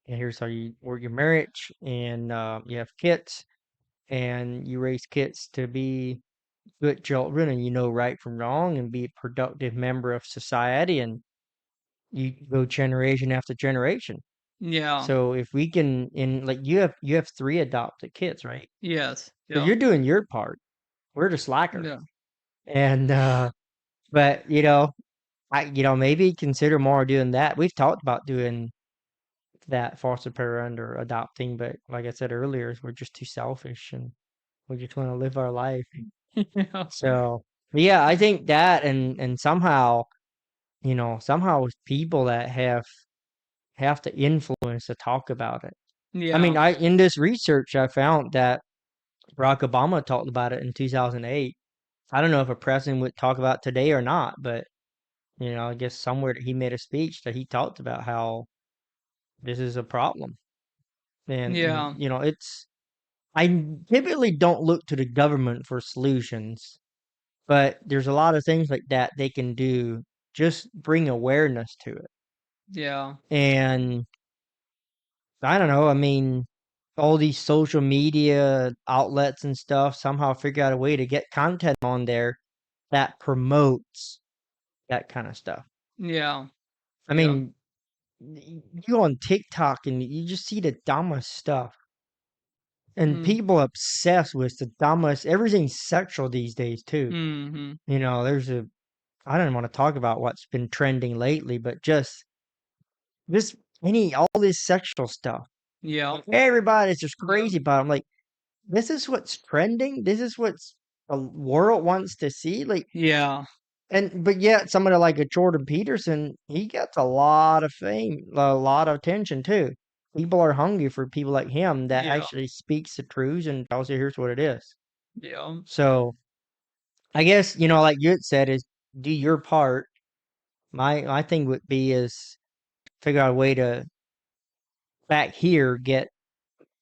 and here's how you work your marriage, and you have kids, and you raise kids to be good children, and you know right from wrong, and be a productive member of society, and you go generation after generation. Yeah. So if we can, in like you have three adopted kids, right? Yes. So Yeah. you're doing your part. We're the slackers, Yeah. and but maybe consider more doing that. We've talked about doing that foster parent or adopting, but like I said earlier, we're just too selfish and we just want to live our life. Yeah. So yeah, I think that, and somehow, somehow with people that have to influence to talk about it. I mean, Yeah. I in this research I found that Barack Obama talked about it in 2008. I don't know if a president would talk about it today or not, but I guess somewhere that he made a speech that he talked about how this is a problem. And Yeah. I typically don't look to the government for solutions, but there's a lot of things like that they can do. Just bring awareness to it. Yeah. And I don't know, I mean, all these social media outlets and stuff somehow figure out a way to get content on there that promotes that kind of stuff. Yeah. I Yeah. mean, you go on TikTok and you just see the dumbest stuff. And Mm. people obsessed with the dumbest everything's sexual these days too. Mm-hmm. There's I don't want to talk about what's been trending lately, but just this all this sexual stuff. Yeah. Like, everybody's just crazy about it. I'm like, this is what's trending. This is what's the world wants to see. Like, Yeah. but yet somebody like a Jordan Peterson, he gets a lot of fame, a lot of attention too. People are hungry for people like him that Yeah. actually speaks the truth and tells you here's what it is. Yeah. So I guess, like you had said, is do your part. My thing would be is figure out a way to back here get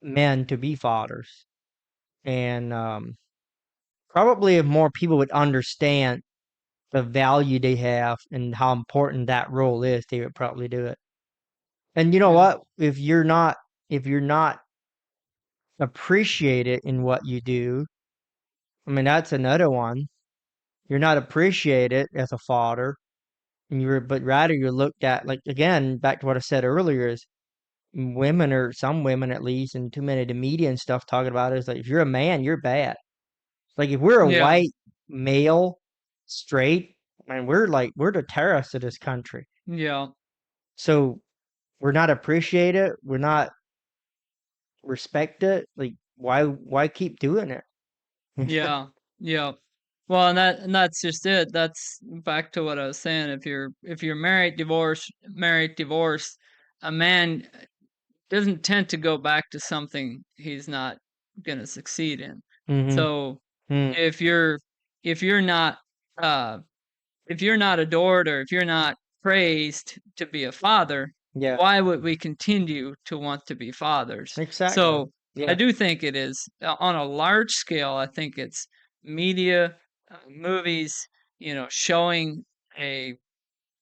men to be fathers, and probably if more people would understand the value they have and how important that role is, they would probably do it. And you know Yeah. what? If you're not appreciated in what you do, I mean that's another one. You're not appreciated as a father, and but rather you're looked at like again back to what I said earlier is women or some women at least, and too many of the media and stuff talking about it is like if you're a man, you're bad. Like if we're a Yeah. white male, straight, man, we're the terrorists of this country. Yeah. So we're not appreciated, we're not respected. Like why keep doing it? Yeah. Yeah. Well, and that's just it. That's back to what I was saying. If you're married, divorced, a man doesn't tend to go back to something he's not gonna succeed in. Mhm. So Mm. if you're if you're not uh if you're not adored or if you're not praised to be a father, Yeah. why would we continue to want to be fathers? Exactly. So I Yeah. do think it is on a large scale. I think it's media, movies, showing a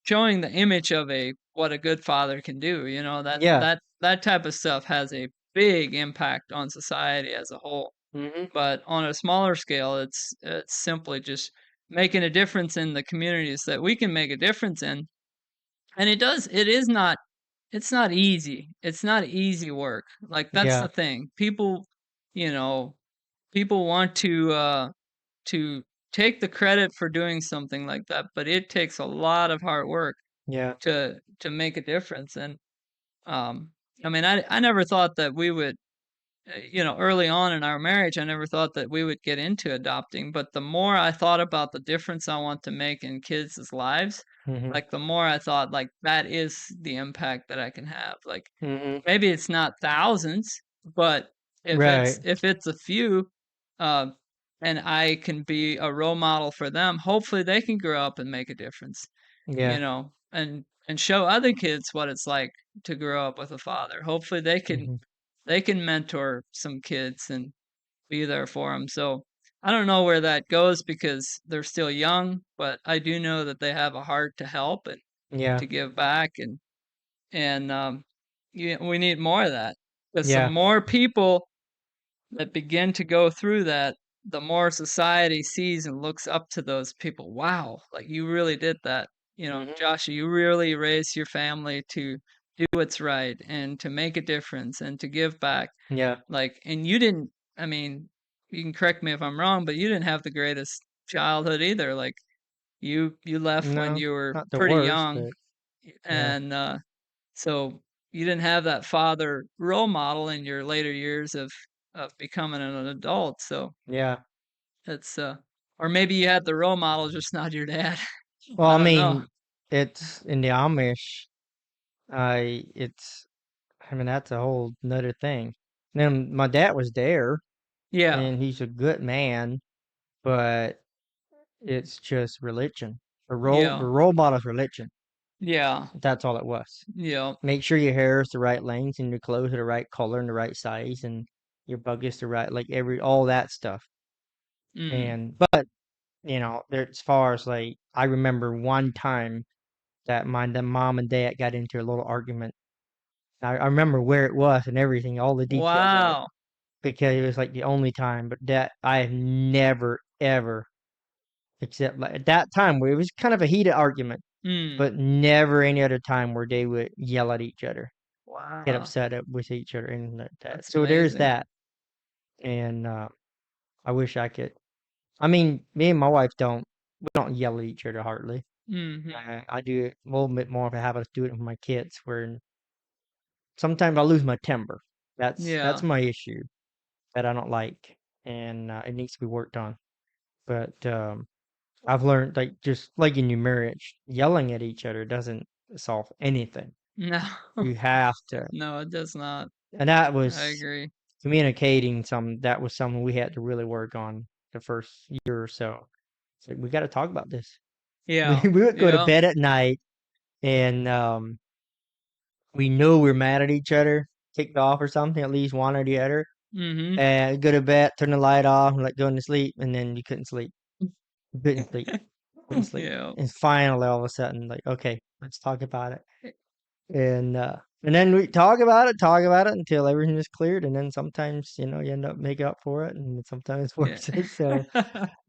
showing the image of a what a good father can do. That Yeah. that that type of stuff has a big impact on society as a whole. Mhm. But on a smaller scale, it's simply just making a difference in the communities that we can make a difference in. And it's not easy. It's not easy work. Like that's Yeah. the thing. You know, people want to take the credit for doing something like that, but it takes a lot of hard work Yeah. to make a difference. And um I mean, I never thought that we would early on in our marriage, I never thought that we would get into adopting, but the more I thought about the difference I want to make in kids' lives, Mhm. like the more I thought like that is the impact that I can have. Like Mhm. maybe it's not thousands, but Right. if it's a few, uh, and I can be a role model for them, hopefully they can grow up and make a difference, Yeah. and show other kids what it's like to grow up with a father. Hopefully Mhm. they can mentor some kids and be there for them. So I don't know where that goes because they're still young, but I do know that they have a heart to help and Yeah. to give back, and we need more of that because the Yeah. more people that begin to go through that, the more society sees and looks up to those people. Wow, like you really did that. Mhm. Joshua, you really raised your family to do what's right and to make a difference and to give back. Yeah. Like, and you didn't, I mean, you can correct me if I'm wrong, but you didn't have the greatest childhood either. Like you left when No, you were not the pretty worst, young, but yeah. and so you didn't have that father role model in your later years of becoming an adult. So Yeah. it's or maybe you had the role model, just not your dad. Well, I I don't know. mean, it's in the Amish. It's. I mean, that's a whole another thing. Then my dad was there, Yeah, and he's a good man, but it's just religion. The yeah, role model is religion. yeah, That's all it was. yeah. Make sure your hair is the right length and your clothes are the right color and the right size and your bug is the right like all that stuff. Mm. And but there as far as like I remember one time that the mom and dad got into a little argument. I remember where it was and everything, all the details of it, Wow. because it was like the only time. But that I have never ever, except like at that time where it was kind of a heated argument, Mm. but never any other time where they would yell at each other, get Wow. upset with each other, and like that. That's So there's amazing. that, and I wish I could. I mean, me and my wife we don't yell at each other hardly. Mhm. I do it a little bit more if I have to do it with my kids. Where sometimes I lose my temper. That's Yeah. my issue that I don't like, and it needs to be worked on. But I've learned, like, just like in your marriage, yelling at each other doesn't solve anything. No. You have to, No, it does not. and that I was agree. communicating. That was something we had to really work on the first year or so. So we got to talk about this. We Yeah. we would go to Yeah. bed at night, and we knew we were mad at each other, ticked off or something, at least one or the other. Mhm. And go to bed, turn the light off, and like going to sleep, and then you couldn't sleep. You couldn't sleep. Couldn't sleep. Yeah. And finally, all of a sudden, like, okay, let's talk about it. And then we talk about it until everything is cleared, and then sometimes, you end up make up for it, and sometimes it's Yeah. worth it. So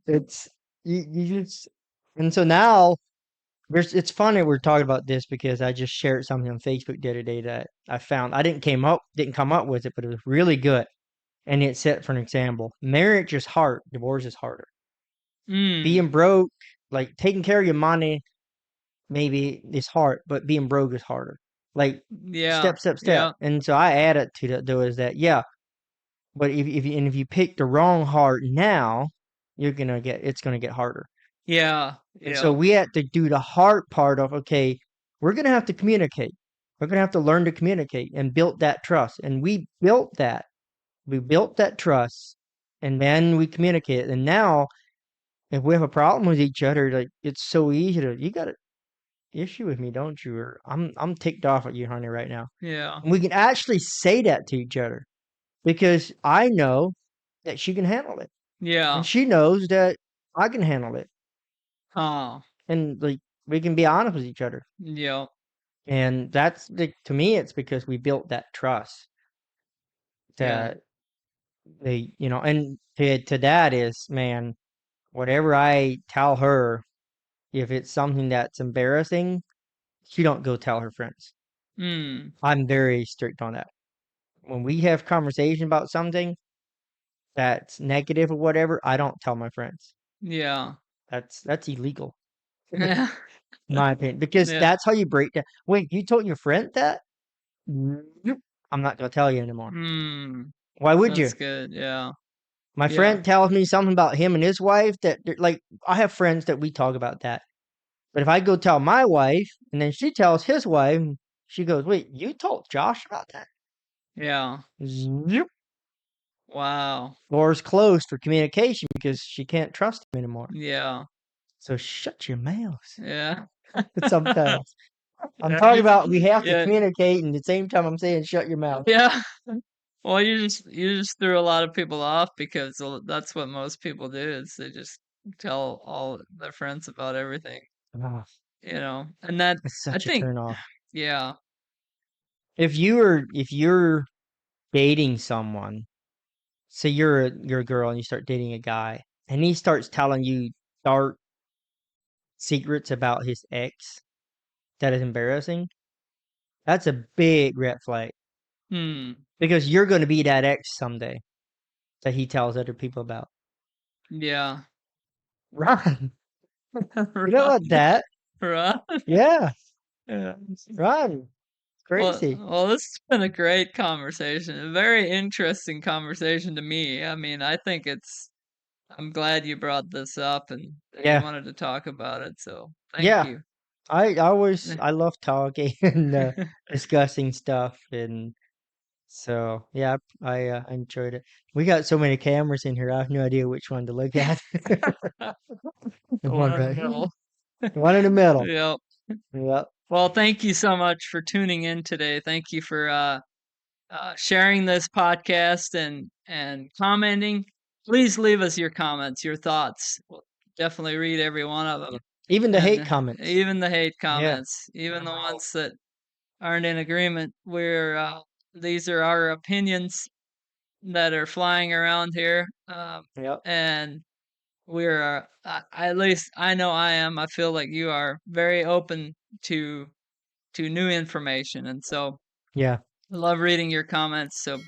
it's you just and so now it's funny we're talking about this because I just shared something on Facebook the other day that I found. I didn't come up with it, but it was really good. And it set for an example. Marriage is hard, divorce is harder. Mm. Being broke, like taking care of your money, maybe is hard, but being broke is harder. Like Yeah. step, step, step. Yeah. And so I added to that though is that yeah, but if you pick the wrong heart now, it's gonna get harder. Yeah. And so Yeah. we had to do the hard part of okay, we're gonna have to communicate. We're gonna have to learn to communicate and build that trust. And we built that. We built that trust, and then we communicate. And now, if we have a problem with each other, like it's so easy to you got an issue with me, don't you? Or I'm ticked off at you, honey, right now. Yeah. And we can actually say that to each other because I know that she can handle it, and Yeah. she knows that I can handle it, Oh. and like we can be honest with each other. Yeah. And that's to me, it's because we built that trust Yeah. that and to that is man. Whatever I tell her, if it's something that's embarrassing, she don't go tell her friends. Mm. I'm very strict on that. When we have conversation about something that's negative or whatever, I don't tell my friends. Yeah. That's illegal, in Yeah. my opinion, because Yeah. that's how you break down. Wait, you told your friend that? Nope. I'm not gonna tell you anymore. Mm. Why would you? That's good. Yeah. My Yeah. friend tells me something about him and his wife that like I have friends that we talk about that. But if I go tell my wife and then she tells his wife, she goes, "Wait, you told Josh about that?" Yeah. Zip. Wow. Door's closed for communication because she can't trust him anymore. Yeah. So shut your mouth. Yeah. Sometimes I'm Yeah. talking about we have to Yeah. communicate, and at the same time I'm saying shut your mouth. Yeah. Well, you just threw a lot of people off because that's what most people do is they just tell all their friends about everything, Ah, and that it's I such a think, turn off. yeah. If you're dating someone, say you're a girl and you start dating a guy, and he starts telling you dark secrets about his ex that is embarrassing, that's a big red flag Hmm. because you're going to be that ex someday that he tells other people about. Yeah. Run. You know Right. what that? Right. Yeah, Yeah. run. Crazy. Well, this has been a great conversation. A very interesting conversation to me. I mean, I'm glad you brought this up and that you Yeah, wanted to talk about it. So thank yeah. you. I love talking and discussing stuff, and so yeah, I enjoyed it. We got so many cameras in here. I have no idea which one to look at. The One one in the right, middle. one in the middle. Yep. Yep. Well, thank you so much for tuning in today. Thank you for sharing this podcast and commenting. Please leave us your comments, your thoughts. We'll definitely read every one of them, Even the and hate comments. even the hate Yeah. comments, even the ones that aren't in agreement. These are our opinions that are flying around here, Yep. and at least I know I am. I feel like you are very open to new information, and so Yeah. I love reading your comments. So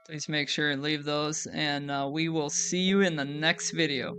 please make sure and leave those, and we will see you in the next video.